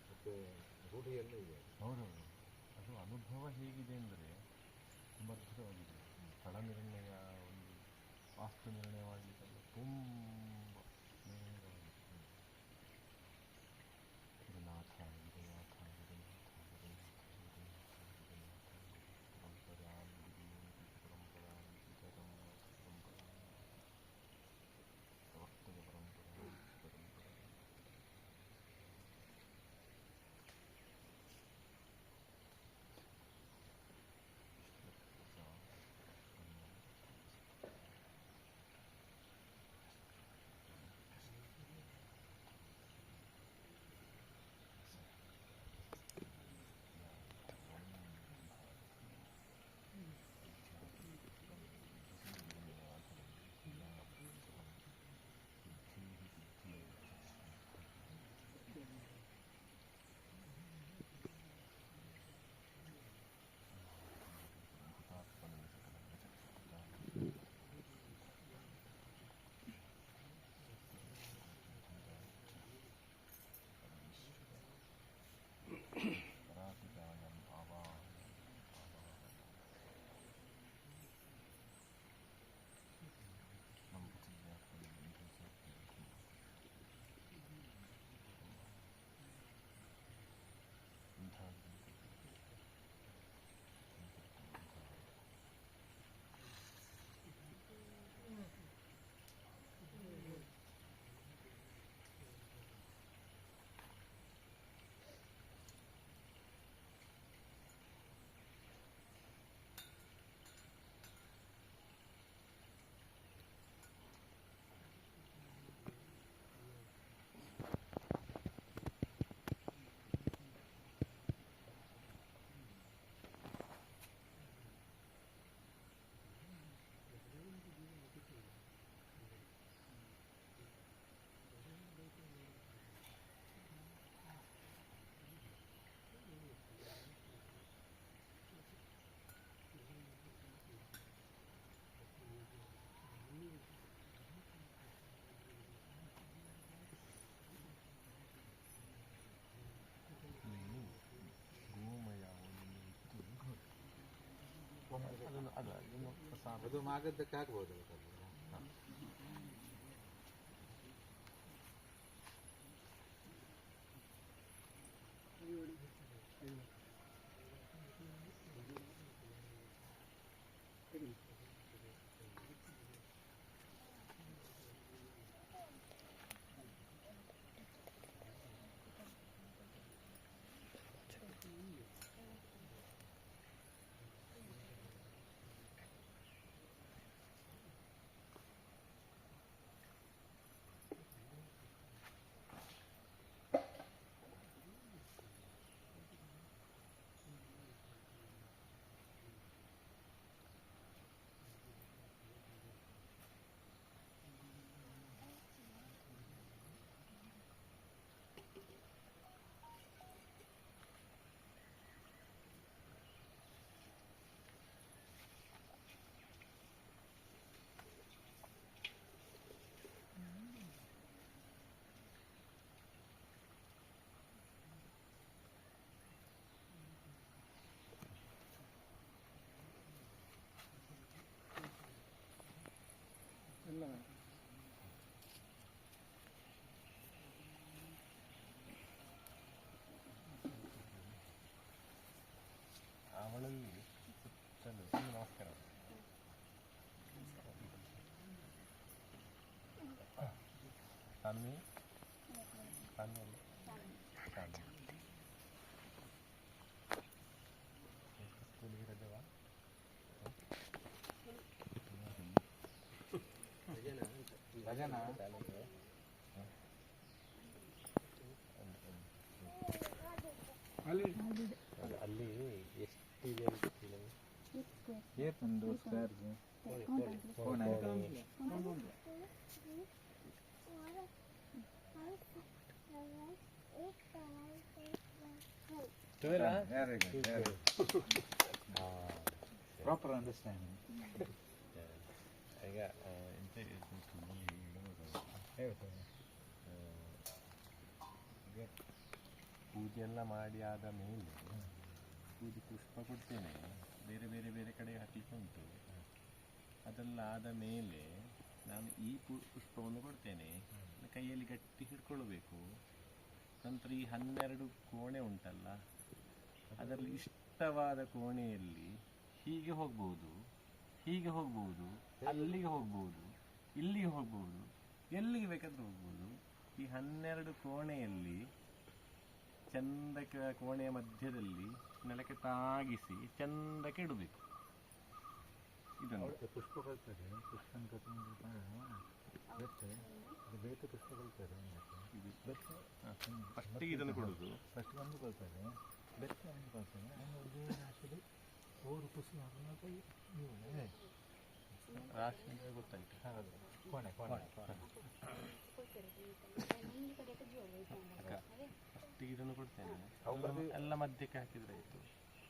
ಮತ್ತು ರೂಢಿಯಲ್ಲೂ ಇದೆ. ಹೌದೌದು. ಅದು ಅನುಭವ ಹೇಗಿದೆ ಅಂದರೆ ತುಂಬ ಅದ್ಭುತವಾಗಿದೆ. ಸ್ಥಳ ನಿರ್ಣಯ, ಒಂದು ವಾಸ್ತು ನಿರ್ಣಯವಾಗಲಿಕ್ಕೆಲ್ಲ ತುಂಬ ನೇರವಾಗಿದೆ. ಗುರುನಾಥ ಗುರುನಾಥ ಗುರುನಾಥ ಗುರುನಾಥ ಗುರುನಾಥ ಪರಂಪರಾ ಪ್ರವರ್ತಕ ಪರಂಪರಾ ಅದನ್ನು ಪ್ರಸಾದ ಅದು ಮಾಗದ್ದಕ್ಕೆ ಆಗ್ಬೋದು. ಅವಳಲ್ಲಿ ಸುತ್ತಲೂ ನಮಸ್ಕಾರ. ಸಾನ್ವಿ ಸಾನ್ವಿ ಸಾನ್ವಿ ಸ್ಕೂಲಿಗೆ ರಜವಾ? ಭಜನ ಅಲ್ಲಿ ಎಷ್ಟಿದೆ ಅಂತ ಏತೊಂದು ಸ್ಕ್ವೇರ್ಗೆ ಕೋಣೆ ವೆರಿ ಗುಡ್, ಪ್ರಾಪರ್ ಅಂಡರ್ಸ್ಟ್ಯಾಂಡಿಂಗ್. ಈಗ ಪೂಜೆ ಎಲ್ಲ ಮಾಡಿ ಆದ ಮೇಲೆ ಪೂಜೆ ಪುಷ್ಪ ಕೊಡ್ತೇನೆ, ಬೇರೆ ಬೇರೆ ಬೇರೆ ಕಡೆ ಹಾಕಲಿಕ್ಕೆ ಉಂಟು. ಅದೆಲ್ಲ ಆದ ಮೇಲೆ ನಾನು ಈ ಪುಷ್ಪವನ್ನು ಕೊಡ್ತೇನೆ, ಕೈಯಲ್ಲಿ ಗಟ್ಟಿ ಹಿಡ್ಕೊಳ್ಬೇಕು. ನಂತರ ಈ 12 ಕೋಣೆ ಉಂಟಲ್ಲ, ಅದರಲ್ಲಿ ಇಷ್ಟವಾದ ಕೋಣೆಯಲ್ಲಿ ಹೀಗೆ ಹೋಗ್ಬೋದು, ಹೀಗೆ ಹೋಗ್ಬೋದು, ಅಲ್ಲಿಗೆ ಹೋಗ್ಬೋದು, ಇಲ್ಲಿಗೆ ಹೋಗ್ಬೋದು, ಎಲ್ಲಿಗೆ ಬೇಕಾದ್ರೂ ಹೋಗ್ಬೋದು. ಈ 12 ಕೋಣೆಯಲ್ಲಿ ಚಂದಕ್ಕೆ ಕೋಣೆಯ ಮಧ್ಯದಲ್ಲಿ ನೆಲಕ್ಕೆ ತಾಗಿಸಿ ಚಂದಕ್ಕೆ ಇಡಬೇಕು. ಇದನ್ನು ಪುಷ್ಪ ಕಲ್ತಾರೆ, ಪುಷ್ಪನ ಬೇತೆ ಪುಷ್ಪ ಕಲ್ತಾರೆ. ಫಸ್ಟಿಗೆ ಇದನ್ನು ಕೊಡೋದು, ಫಸ್ಟ್ ಒಂದು ಕೊಲ್ತಾರೆ, ಬೆತ್ತ ಒಂದು ಕೊಲ್ತಾರೆ, ಹಾಕಿದ್ದು 4 ಪುಷ್ಪ ರಾಶಿ ಅಂದರೆ ಗೊತ್ತಾಯ್ತು. ಕೋಣೆ ಕೋಣೆ ಫಸ್ಟಿಗೆ ಇದನ್ನು ಕೊಡ್ತೇನೆ, ಎಲ್ಲ ಮಧ್ಯಕ್ಕೆ ಹಾಕಿದ್ರೆ ಆಯಿತು.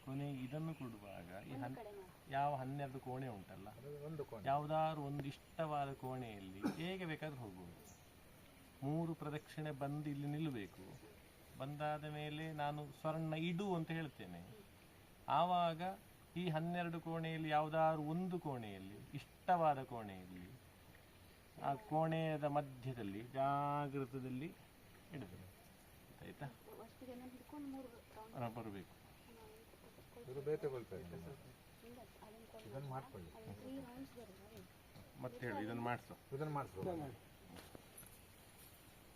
ಕೊನೆಗೆ ಇದನ್ನು ಕೊಡುವಾಗ ಈ ಯಾವ 12 ಕೋಣೆ ಉಂಟಲ್ಲ, ಯಾವುದಾದ್ರು ಒಂದು ಇಷ್ಟವಾದ ಕೋಣೆಯಲ್ಲಿ ಹೇಗೆ ಬೇಕಾದ್ರೂ ಹೋಗ್ಬೋದು. 3 ಪ್ರದಕ್ಷಿಣೆ ಬಂದು ಇಲ್ಲಿ ನಿಲ್ಲಬೇಕು. ಬಂದಾದ ಮೇಲೆ ನಾನು ಸ್ವರ್ಣ ಇಡು ಅಂತ ಹೇಳ್ತೇನೆ. ಆವಾಗ ಈ 12 ಕೋಣೆಯಲ್ಲಿ ಯಾವುದಾದ್ರು ಒಂದು ಕೋಣೆಯಲ್ಲಿ ಇಷ್ಟವಾದ ಕೋಣೆಯಲ್ಲಿ ಆ ಕೋಣೆಯದ ಮಧ್ಯದಲ್ಲಿ ಜಾಗೃತದಲ್ಲಿ ಇಡಬೇಕು. ಆಯ್ತಾ? ಬರಬೇಕು. ಇದು ಬೇತೆ ಕೊಲ್ತಾರೆ, ಇದನ್ನು ಮಾಡ್ಕೊಳ್ಳಿ. ಮತ್ತೆ ಹೇಳು, ಇದನ್ನು ಮಾಡಿಸು, ಇದನ್ನು ಮಾಡಿಸ್ಬೋದು.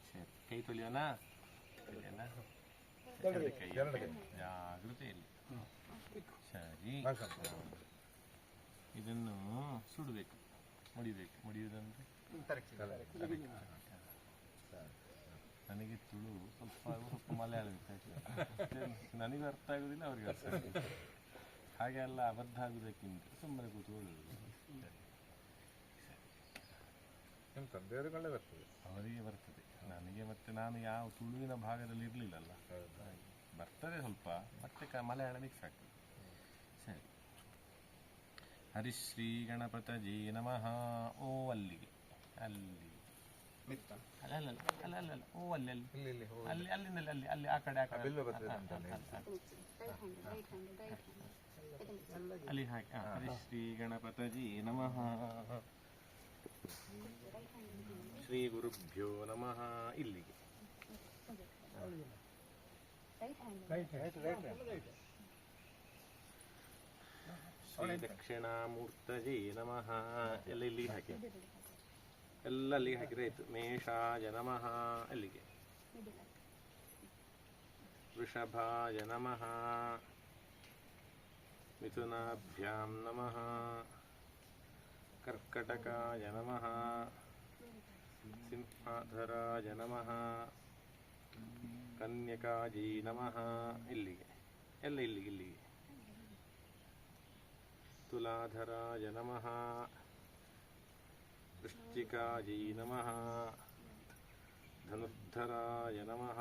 ಸರಿ, ಕೈ ತೊಲಿಯೋಣ, ಕೈ ಜಾಗೃತೆಯಲ್ಲಿ. ಸರಿ, ಇದನ್ನು ಸುಡಬೇಕು, ಮುಡಿಬೇಕು. ಮುಡಿಯುವುದಂದ್ರೆ ನನಗೆ ತುಳು ಸ್ವಲ್ಪ ಮಲಯಾಳ ನನಗೂ ಅರ್ಥ ಆಗುದಿಲ್ಲ, ಅವ್ರಿಗೆ ಅರ್ಥ ಆಗುದಿಲ್ಲ. ಹಾಗೆ ಎಲ್ಲ ಅಬದ್ಧ ಆಗುವುದಕ್ಕಿಂತ ಸುಮ್ಮನೆ ಕೂತ್ಕೊಳ್ಳುವುದು. ಅವರಿಗೆ ಬರ್ತದೆ, ನನಗೆ ಮತ್ತೆ ನಾನು ಯಾವ ತುಳುವಿನ ಭಾಗದಲ್ಲಿ ಇರಲಿಲ್ಲಲ್ಲ, ಬರ್ತದೆ ಸ್ವಲ್ಪ, ಮತ್ತೆ ಮಲಯಾಳ ಮಿಕ್ಸ್ ಆಗ್ತದೆ. ಸರಿ, ಹರಿಶ್ರೀ ಗಣಪತಜೇ ನಮಃ. ಓ ಅಲ್ಲಿಗೆ ಅಲ್ಲ ಅಲ್ಲ ಅಲ್ಲ ಅಲ್ಲ ಅಲ್ಲ ಓ ಅಲ್ಲಿ ಅಲ್ಲಿ ಅಲ್ಲಿ ಅಲ್ಲಿಂದಲ್ಲಿ ಅಲ್ಲಿ ಅಲ್ಲಿ ಆ ಕಡೆ ಅಲ್ಲಿ ಹಾಕಿ ಹರಿ ಶ್ರೀ ಗಣಪತಜಿ ನಮಃ ಶ್ರೀ ಗುರುಭ್ಯೋ ನಮಃ ಇಲ್ಲಿಗೆ ಶ್ರೀ ದಕ್ಷಿಣಾಮೂರ್ತಜೇ ನಮಃ ಎಲ್ಲ ಇಲ್ಲಿಗೆ ಹಾಕಿ ಎಲ್ಲ ಅಲ್ಲಿಗೆ ಹಾಕಿದ್ರೆ ಆಯಿತು ಮೇಷಾಯ ನಮಃ ಅಲ್ಲಿಗೆ ವೃಷಭಾಯ ನಮಃ ಮಿಥುನಾಭ್ಯಾಂ ನಮಃ ಕರ್ಕಟಕಾಯ ನಮಃ ಸಿಂಹಾಧರಾಯ ನಮಃ ಕನ್ಯಕಾಜೀ ನಮಃ ಇಲ್ಲಿಗೆ ಎಲ್ಲ ಇಲ್ಲಿಗೆ ಇಲ್ಲಿಗೆ ತುಲಾಧರಾಯ ನಮಃ ವೃಶ್ಚಿಕಾಜೀ ನಮಃ ಧನುರ್ಧರಾಯ ನಮಃ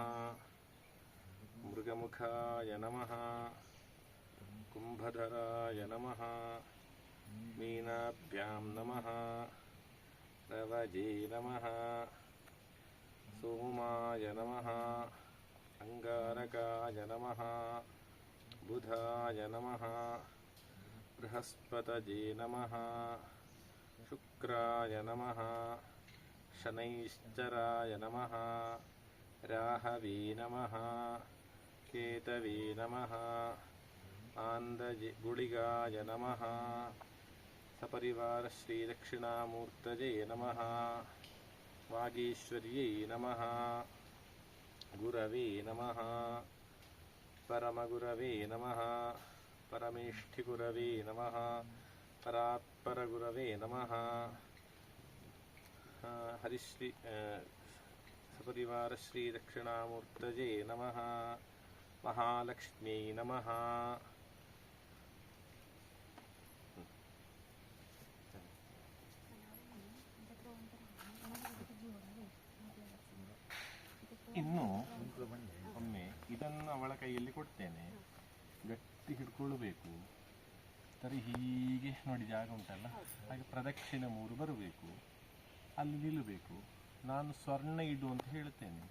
ಮೃಗಮುಖಾಯ ನಮಃ ಕುಂಭಧರಾಯ ನಮಃ ಮೀನಾಭ್ಯಾಂ ನಮಃ ರವಜೇ ನಮಃ ಸೋಮಾಯ ನಮಃ ಅಂಗಾರಕಾಯ ನಮಃ ಬುಧಾಯ ನಮಃ ಬೃಹಸ್ಪತಜೇ ನಮಃ ಶುಕ್ರಾಯ ನಮಃ ಶನೈಶ್ಚರಾಯ ನಮಃ ರಾಹವೇ ನಮಃ ಕೇತವೇ ನಮಃ ಗುಳಿಗಾಯ ನಮಃ ಸಪರಿವಾರ ಶ್ರೀ ದಕ್ಷಿಣಾಮೂರ್ತಜೇ ನಮಃ ವಾಗೀಶ್ವರ್ಯೈ ನಮಃ ಗುರವೇ ನಮಃ ಪರಮಗುರವೇ ನಮಃ ಪರಮೇಷ್ಠಿಗುರವೇ ನಮಃ ಪರಾತ್ಪರಗುರವೇ ನಮಃ ಹರಿಶ್ರೀ ಸಪರಿವಾರ ಶ್ರೀ ದಕ್ಷಿಣಾಮೂರ್ತಜೇ ನಮಃ ಮಹಾಲಕ್ಷ್ಮ್ಯೈ ನಮಃ ಇನ್ನು ಒಮ್ಮೆ ಇದನ್ನು ಅವಳ ಕೈಯಲ್ಲಿ ಕೊಡ್ತೇನೆ, ಗಟ್ಟಿ ಹಿಡ್ಕೊಳ್ಬೇಕು. ಸರಿ, ಹೀಗೆ ನೋಡಿ ಜಾಗ ಉಂಟಲ್ಲ, ಹಾಗೆ ಪ್ರದಕ್ಷಿಣೆ 3 ಬರಬೇಕು, ಅಲ್ಲಿ ನಿಲ್ಲಬೇಕು. ನಾನು ಸ್ವರ್ಣ ಇಡು ಅಂತ ಹೇಳ್ತೇನೆ.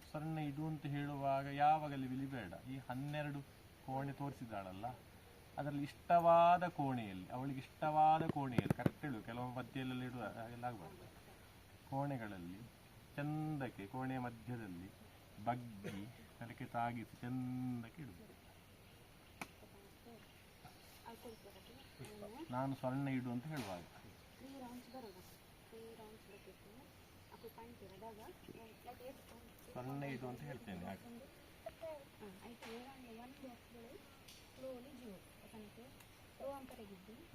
ಸ್ವರ್ಣ ಇಡು ಅಂತ ಹೇಳುವಾಗ ಯಾವಾಗಲ್ಲಿ ವಿಲಿಬೇಡ. ಈ 12 ಕೋಣೆ ತೋರಿಸಿದಾಳಲ್ಲ, ಅದರಲ್ಲಿ ಇಷ್ಟವಾದ ಕೋಣೆಯಲ್ಲಿ, ಅವಳಿಗೆ ಇಷ್ಟವಾದ ಕೋಣೆಯಲ್ಲಿ ಕರೆಕ್ಟ್ ಇಡು. ಕೆಲವು ಮಧ್ಯೆಲ್ಲ ಇಡುವ ಹಾಗೆಲ್ಲ ಆಗಬಾರ್ದು. ಕೋಣೆಗಳಲ್ಲಿ ಚಂದಕ್ಕೆ ಕೋಣೆಯ ಮಧ್ಯದಲ್ಲಿ ಬಗ್ಗಿ ಅದಕ್ಕೆ ತಾಗಿಸಿ ಚಂದಕ್ಕೆ ಇಡು. ನಾನು ಸ್ವರ್ಣ ಇಡು ಅಂತ ಹೇಳುವಾಗ ಸ್ವರ್ಣ ಇಡು ಅಂತ ಹೇಳ್ತೇನೆ. ಹಾಗೆ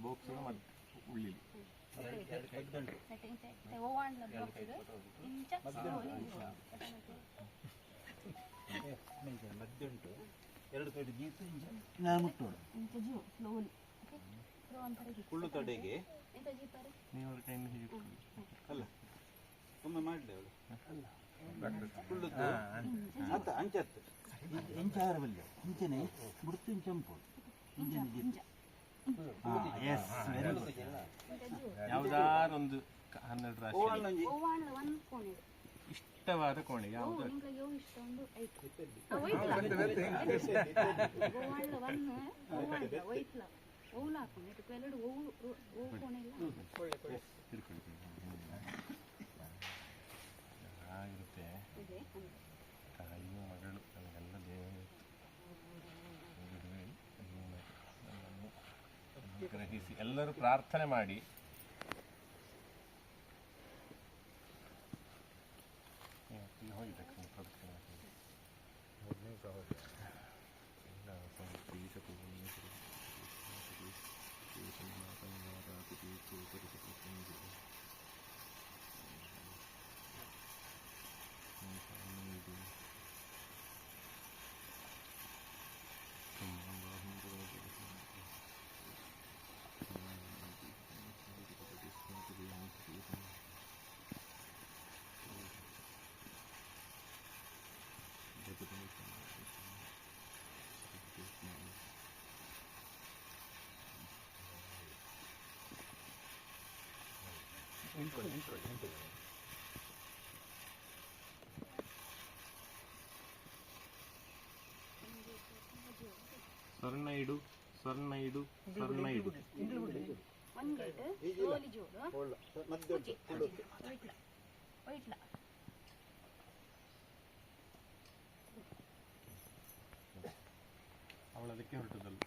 ಬಾಕ್ಸ್ ಉಳ್ಳಿಲಿ ಮದ್ದುಂಟು, 2 ಸೈಡ್ ಗೀತು ನಾನು ಮುಟ್ಟೋಡು ಕುಳ್ಳು ತಡೆಗೆ ನೀವು ಕೈಯಿಂದ ಹೀಗೆ ಅಲ್ಲ ಒಮ್ಮೆ ಮಾಡಲಿ ಅವಳು ಕುಳ್ಳುದು ಅಂಚತ್ತು ಇಂಚಾರವಲ್ಲ ಇಂಚನೆ ಮುಡ್ತು ಇಂಚಂಪು ಯಾವುದಾರೊಂದು 12 ರಾಶಿ ಇಷ್ಟವಾದ ಕೋಣೆ ಯಾವುದು? ಆಗಿರುತ್ತೆ. ತಾಯಿಯು ಮಗಳು ನಮಗೆಲ್ಲ ದೇವರನ್ನು ಗ್ರಹಿಸಿ ಎಲ್ಲರೂ ಪ್ರಾರ್ಥನೆ ಮಾಡಿ. ಹೋಗಿದೆ ಪ್ರದಕ್ಷಿಣೆ ಸ್ವರ್ಣ ಇಡು, ಸ್ವರ್ಣ ಇಡು, ಸ್ವರ್ಣ ಇಡು. ಅವಳದಕ್ಕೆ ಹೊರಟದಲ್ಲ.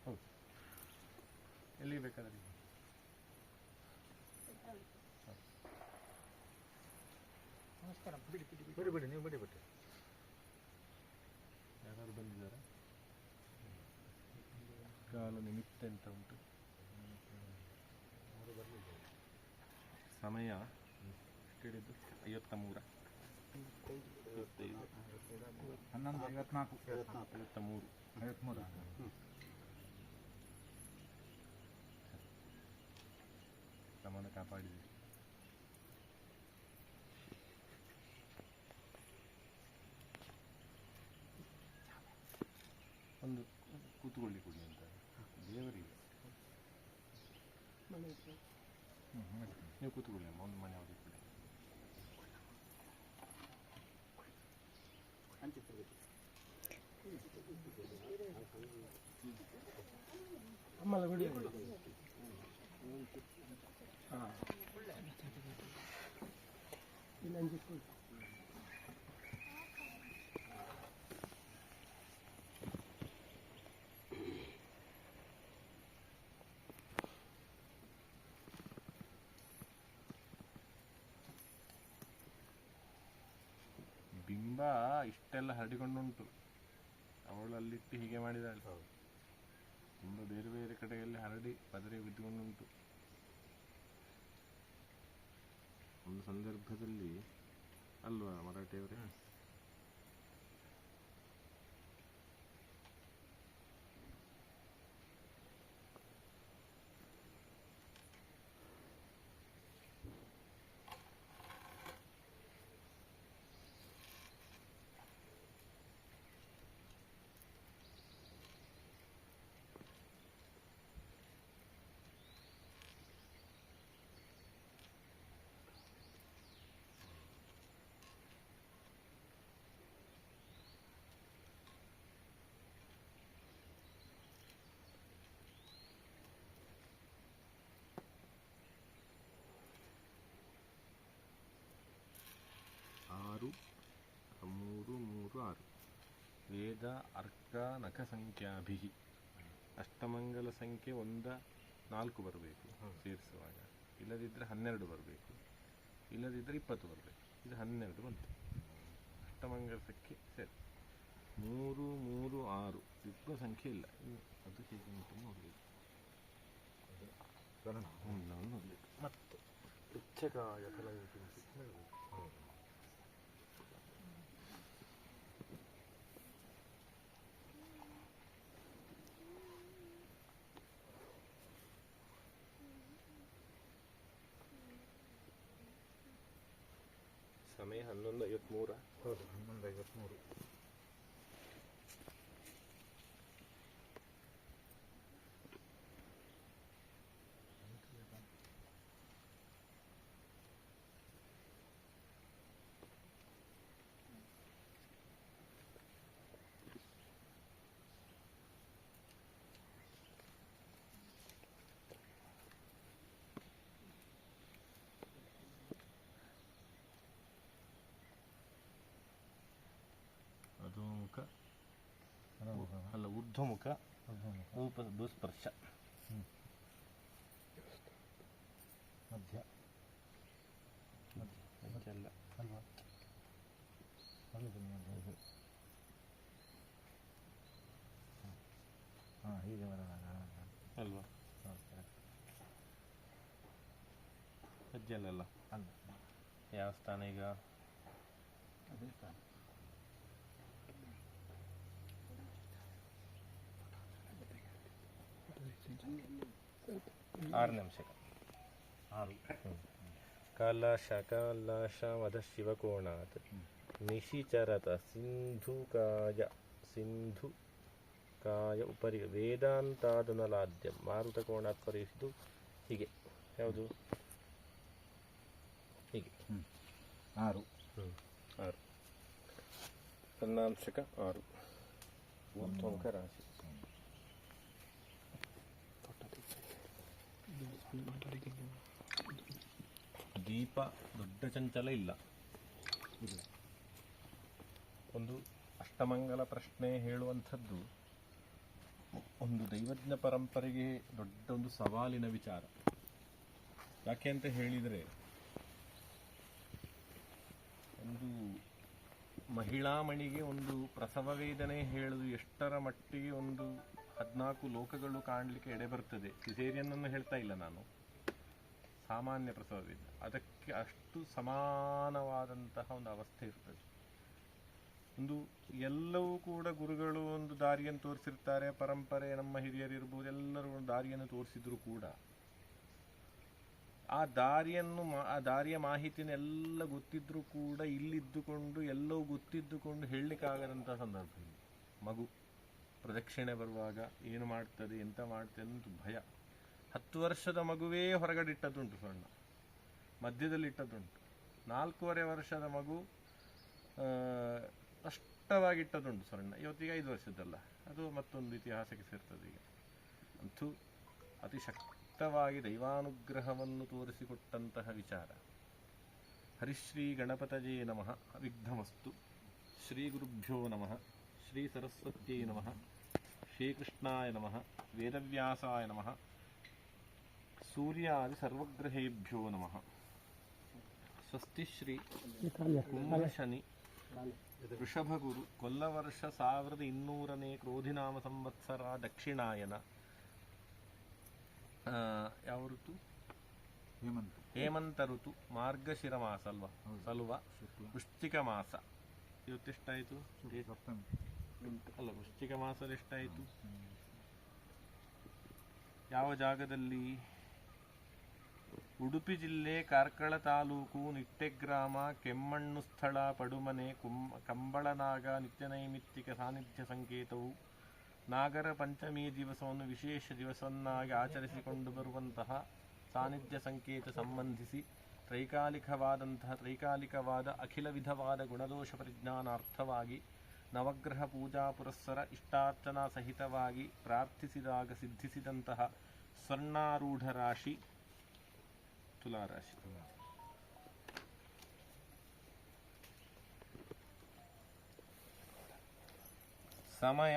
ಹೌದು, ಎಲ್ಲಿ ಬೇಕಾದ್ರೆ ಬಿಡಿ ನೀವು ಬಿಡಿ. ಯಾರು ಬಂದಿದ್ದಾರೆ? ಕಾಲ ನಿಮಿತ್ತ ಅಂತ ಉಂಟು. ಸಮಯ ಹೇಳಿದ್ದು 53, 11:54 ಸಮಾನ ಕಾಪಾಡಿದೆ. ಒಂದು ಕೂತ್ಕೊಳ್ಳಿ ಕೊಡಿ ಅಂತ ದೇವರಿಗೆ. ನೀವು ಕೂತ್ಕೊಳ್ಳಿ ಅಮ್ಮ, ಒಂದು ಮನೆ ಅವರಿಗೆ ಕೊಡಿ. ಅಮ್ಮಲ್ಲ ಬಿಡಿ. ಬಿಂಬ ಇಷ್ಟೆಲ್ಲ ಹರಡಿಕೊಂಡುಂಟು, ಅವಳು ಅಲ್ಲಿಟ್ಟು ಹೀಗೆ ಮಾಡಿದಾಳೆ. ಬಿಂಬ ಬೇರೆ ಬೇರೆ ಕಡೆಯಲ್ಲಿ ಹರಡಿ ಪದರೆ ಬಿದ್ದುಕೊಂಡುಂಟು. ಒಂದು ಸಂದರ್ಭದಲ್ಲಿ ಅಲ್ವಾ ಮರಾಠಿಯವರೇ? ಆರು, 3, 3, 6 ವೇದ ಅರ್ಕ ನಖ ಸಂಖ್ಯಾಭಿ. ಅಷ್ಟಮಂಗಲ ಸಂಖ್ಯೆ 1, 4 ಬರಬೇಕು ಸೇರಿಸುವಾಗ, ಇಲ್ಲದಿದ್ದರೆ 12 ಬರಬೇಕು, ಇಲ್ಲದಿದ್ದರೆ 20 ಬರಬೇಕು. ಇದು 12 ಬಂತು. ಅಷ್ಟಮಂಗಲ ಸಂಖ್ಯೆ ಸರಿ. 3, 3, 6 ಯುಗ್ಮ ಸಂಖ್ಯೆ ಇಲ್ಲ. ಅದು ಹೇಗೆ ಉಂಟು ನೋಡಬೇಕು. ನೋಡಬೇಕು ಮತ್ತು ಪುಚ್ಚಕಾಯ ಸಮಯ 11:53. ಹೌದು, 11:53. ಅಧೋಮುಖ ಅಲ್ಲ, ಊರ್ಧ್ವಮುಖ ಭೂಸ್ಪರ್ಶ. ಮಧ್ಯ ಅಲ್ಲ ಅಲ್ವಾ? ಹೀಗೆ ಅಲ್ವಾ? ಹೆಜ್ಜೆಲ್ಲ ಅಲ್ಲ, ಯಾವ ಸ್ಥಾನ ಈಗ? ಅದೇ ಸ್ಥಾನ. 6 ನಿಮಿಷ. 6. ಕಾಲಾಶಕಾಲಾಶಮಧ ಶಿವಕೋಣಾತ್ ನಿಶಿಚರತ ಸಿಂಧುಕಾಯ ಉಪರಿ ವೇದಾಂತಾದನಲಾದ್ಯ ಮಾರುತಕೋಣಾತ್ ಪರಿಸಿದು. ಹೀಗೆ ಯಾವುದು? ಹೀಗೆ 6. 6. ಸ್ವರ್ಣಾಂಶಕ 6 ಊರ್ಧ್ವಮುಖ ರಾಶಿ. ದೀಪ ದೊಡ್ಡ ಚಂಚಲ ಇಲ್ಲ. ಒಂದು ಅಷ್ಟಮಂಗಲ ಪ್ರಶ್ನೆ ಹೇಳುವಂಥದ್ದು ಒಂದು ದೈವಜ್ಞ ಪರಂಪರೆಗೆ ದೊಡ್ಡ ಒಂದು ಸವಾಲಿನ ವಿಚಾರ. ಯಾಕೆ ಅಂತ ಹೇಳಿದರೆ, ಒಂದು ಮಹಿಳಾಮಣಿಗೆ ಒಂದು ಪ್ರಸವ ವೇದನೆ ಹೇಳುವುದು ಎಷ್ಟರ ಮಟ್ಟಿಗೆ ಒಂದು 14 ಲೋಕಗಳು ಕಾಣಲಿಕ್ಕೆ ಎಡೆ ಬರ್ತದೆ. ಸಿಸೇರಿಯನ್ನನ್ನು ಹೇಳ್ತಾ ಇಲ್ಲ ನಾನು, ಸಾಮಾನ್ಯ ಪ್ರಸವ ವೇದನೆ ಅದಕ್ಕೆ ಅಷ್ಟು ಸಮಾನವಾದಂತಹ ಒಂದು ಅವಸ್ಥೆ ಇರ್ತದೆ. ಒಂದು ಎಲ್ಲವೂ ಕೂಡ ಗುರುಗಳು ಒಂದು ದಾರಿಯನ್ನು ತೋರಿಸಿರ್ತಾರೆ, ಪರಂಪರೆ ನಮ್ಮ ಹಿರಿಯರು ಇರ್ಬೋದು, ಎಲ್ಲರೂ ಒಂದು ದಾರಿಯನ್ನು ತೋರಿಸಿದ್ರು ಕೂಡ ಆ ದಾರಿಯ ಮಾಹಿತಿನೆಲ್ಲ ಗೊತ್ತಿದ್ರೂ ಕೂಡ ಇಲ್ಲಿದ್ದುಕೊಂಡು ಎಲ್ಲವೂ ಗೊತ್ತಿದ್ದುಕೊಂಡು ಹೇಳಲಿಕ್ಕಾಗದಂಥ ಸಂದರ್ಭ. ಮಗು ಪ್ರದಕ್ಷಿಣೆ ಬರುವಾಗ ಏನು ಮಾಡ್ತದೆ ಎಂತ ಮಾಡ್ತದೆ ಅಂತ ಭಯ. 10 ವರ್ಷದ ಮಗುವೇ ಹೊರಗಡೆ ಇಟ್ಟದ್ದುಂಟು, ಸಣ್ಣ ಮಧ್ಯದಲ್ಲಿ ಇಟ್ಟದ್ದುಂಟು. 4.5 ವರ್ಷದ ಮಗು ಸ್ಪಷ್ಟವಾಗಿಟ್ಟದುಂಟು ಸಣ್ಣ. ಇವತ್ತಿಗೆ 5 ವರ್ಷದ್ದಲ್ಲ, ಅದು ಮತ್ತೊಂದು ಇತಿಹಾಸಕ್ಕೆ ಸೇರ್ತದೆ. ಈಗ ಅಂತೂ ಅತಿ ಶಕ್ತವಾಗಿ ದೈವಾನುಗ್ರಹವನ್ನು ತೋರಿಸಿಕೊಟ್ಟಂತಹ ವಿಚಾರ. ಹರಿಶ್ರೀ ಗಣಪತಜೇ ನಮಃ. ವಿಘ್ನಮಸ್ತು. ಶ್ರೀ ಗುರುಭ್ಯೋ ನಮಃ. ಶ್ರೀ ಸರಸ್ವತ್ಯೈ ನಮಃ. ಶ್ರೀಕೃಷ್ಣಾಯ ನಮಃ. ವೇದವ್ಯಾಸಾಯ ನಮಃ. ಸೂರ್ಯಾದಿ ಸರ್ವಗ್ರಹೇಭ್ಯೋ ನಮಃ. ಸ್ವಸ್ತಿ ಶ್ರೀ ಕುಂಭ ಶನಿ ವೃಷಭಗುರು ಕೊಲ್ಲವರ್ಷ 1200ನೇ ಕ್ರೋಧಿನಾಮ ಸಂವತ್ಸರ ದಕ್ಷಿಣಾಯನ. ಯಾವ ಋತು? ಹೇಮಂತ ಋತು. ಮಾರ್ಗಶಿರ ಮಾಸ ಅಲ್ವಾ? ಸಲ್ವ. ವೃಶ್ಚಿಕ ಮಾಸ. ಇವತ್ತೆಷ್ಟಾಯಿತು? ಅಲ್ಲ, ವೃಶ್ಚಿಕ ಮಾಸದ ಎಷ್ಟಾಯಿತು? ಯಾವ ಜಾಗದಲ್ಲಿ? ಉಡುಪಿ ಜಿಲ್ಲೆ ಕಾರ್ಕಳ ತಾಲೂಕು ನಿಟ್ಟೆಗ್ರಾಮ ಕೆಮ್ಮಣ್ಣು ಸ್ಥಳ ಪಡುಮನೆ ಕಂಬಳನಾಗ ನಿತ್ಯನೈಮಿತ್ತಿಕ ಸಾನ್ನಿಧ್ಯ ಸಂಕೇತವು ನಾಗರ ಪಂಚಮಿ ದಿವಸವನ್ನು ವಿಶೇಷ ದಿವಸವನ್ನಾಗಿ ಆಚರಿಸಿಕೊಂಡು ಬರುವಂತಹ ಸಾನ್ನಿಧ್ಯ ಸಂಕೇತ ಸಂಬಂಧಿಸಿ ತ್ರೈಕಾಲಿಕವಾದ ಅಖಿಲ ವಿಧವಾದ ಗುಣದೋಷ ಪರಿಜ್ಞಾನಾರ್ಥವಾಗಿ ನವಗ್ರಹ ಪೂಜಾ ಪುರಸ್ಸರ ಇಷ್ಟಾರ್ಚನಾ ಸಹಿತವಾಗಿ ಪ್ರಾರ್ಥಿಸಿದಾಗ ಸಿದ್ಧಿಸಿದಂತಹ ಸ್ವರ್ಣಾರೂಢ ರಾಶಿ ತುಲಾರಾಶಿ. ಸಮಯ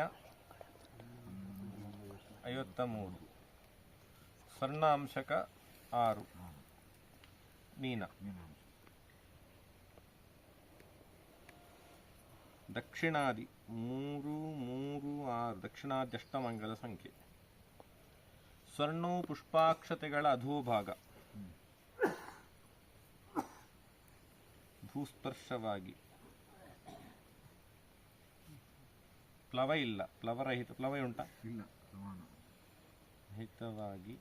53. ಸ್ವರ್ಣಾಂಶಕ 6. ಮೀನ. ದಕ್ಷಿಣಾದಿ 3, 3, 6. ದಕ್ಷಿಣಾದಿ ಅಷ್ಟಮಂಗಲ ಸಂಖ್ಯೆ. ಸ್ವರ್ಣವು ಪುಷ್ಪಾಕ್ಷತೆಗಳ ಅಧೋಭಾಗ ಭೂಸ್ಪರ್ಶವಾಗಿ. ಪ್ಲವ ಇಲ್ಲ, ಪ್ಲವರಹಿತ. ಪ್ಲವ ಉಂಟಾ? ಇಲ್ಲ. ಹಿತವಾಗಿ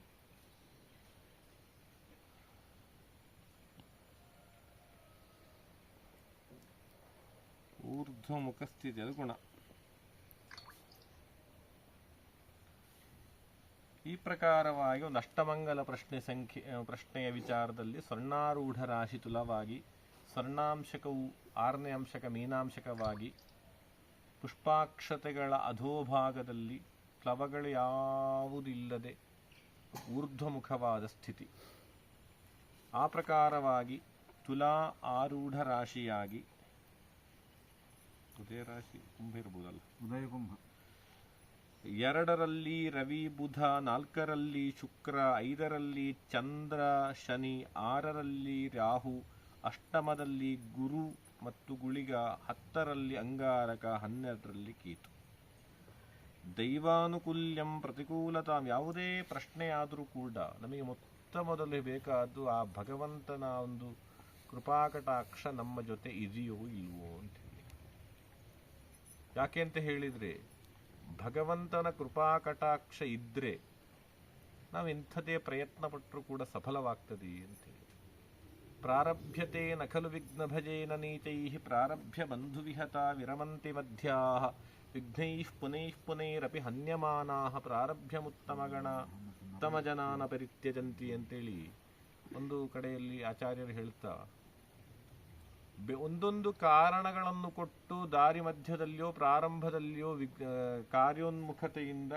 ಊರ್ಧ್ವಮುಖ ಸ್ಥಿತಿ, ಅದು ಗುಣ. ಈ ಪ್ರಕಾರವಾಗಿ ಒಂದು ಅಷ್ಟಮಂಗಲ ಪ್ರಶ್ನೆಯ ವಿಚಾರದಲ್ಲಿ ಸ್ವರ್ಣಾರೂಢ ರಾಶಿ ತುಲವಾಗಿ, ಸ್ವರ್ಣಾಂಶಕವು 6ನೇ ಅಂಶಕ ಮೀನಾಂಶಕವಾಗಿ, ಪುಷ್ಪಾಕ್ಷತೆಗಳ ಅಧೋಭಾಗದಲ್ಲಿ ಪ್ಲವಗಳು ಯಾವುದಿಲ್ಲದೆ ಊರ್ಧ್ವಮುಖವಾದ ಸ್ಥಿತಿ. ಆ ಪ್ರಕಾರವಾಗಿ ತುಲಾ ಆರೂಢ ರಾಶಿಯಾಗಿ, ಉದಯ ರಾಶಿ ಕುಂಭ ಇರ್ಬೋದಲ್ಲ, ಉದಯ ಕುಂಭ. 2ರಲ್ಲಿ ರವಿ ಬುಧ, 4ರಲ್ಲಿ ಶುಕ್ರ, 5ರಲ್ಲಿ ಚಂದ್ರ ಶನಿ, 6ರಲ್ಲಿ ರಾಹು, ಅಷ್ಟಮದಲ್ಲಿ ಗುರು ಮತ್ತು ಗುಳಿಗ, 10ರಲ್ಲಿ ಅಂಗಾರಕ, 12ರಲ್ಲಿ ಕೇತು. ದೈವಾನುಕೂಲ್ಯಂ ಪ್ರತಿಕೂಲತಾಂ. ಯಾವುದೇ ಪ್ರಶ್ನೆಯಾದರೂ ಕೂಡ ನಮಗೆ ಮೊದಲು ಬೇಕಾದ್ದು ಆ ಭಗವಂತನ ಒಂದು ಕೃಪಾಕಟಾಕ್ಷ ನಮ್ಮ ಜೊತೆ ಇದೆಯೋ ಇಲ್ವೋ ಅಂತ ಹೇಳಿ. ಯಾಕೆ ಅಂತ ಹೇಳಿದರೆ, ಭಗವಂತನ ಕೃಪಾಕಟಾಕ್ಷ ಇದ್ದರೆ ನಾವೆಂಥದೇ ಪ್ರಯತ್ನ ಪಟ್ಟರೂ ಕೂಡ ಸಫಲವಾಗ್ತದೆ ಅಂತೇಳಿ. ಪ್ರಾರಭ್ಯತೆ ನಖಲು ವಿಘ್ನಭಜೇನ ನೀಚೈಃ ಪ್ರಾರಭ್ಯ ಬಂಧುವಿಹತ ವಿರಮಂತಿ ಮಧ್ಯಾಃ ವಿಘ್ನೈಃ ಪುನೈರಪಿ ಹನ್ಯಮಾನಾಃ ಪ್ರಾರಭ್ಯಮುತ್ತಮ ಜನಾನ ಪರಿತ್ಯಜಂತಿ ಅಂತೇಳಿ ಒಂದು ಕಡೆಯಲ್ಲಿ ಆಚಾರ್ಯರು ಹೇಳ್ತಾ, ಒಂದೊಂದು ಕಾರಣಗಳನ್ನು ಕೊಟ್ಟು ದಾರಿ ಮಧ್ಯದಲ್ಲಿಯೋ ಪ್ರಾರಂಭದಲ್ಲಿಯೋ ಕಾರ್ಯೋನ್ಮುಖತೆಯಿಂದ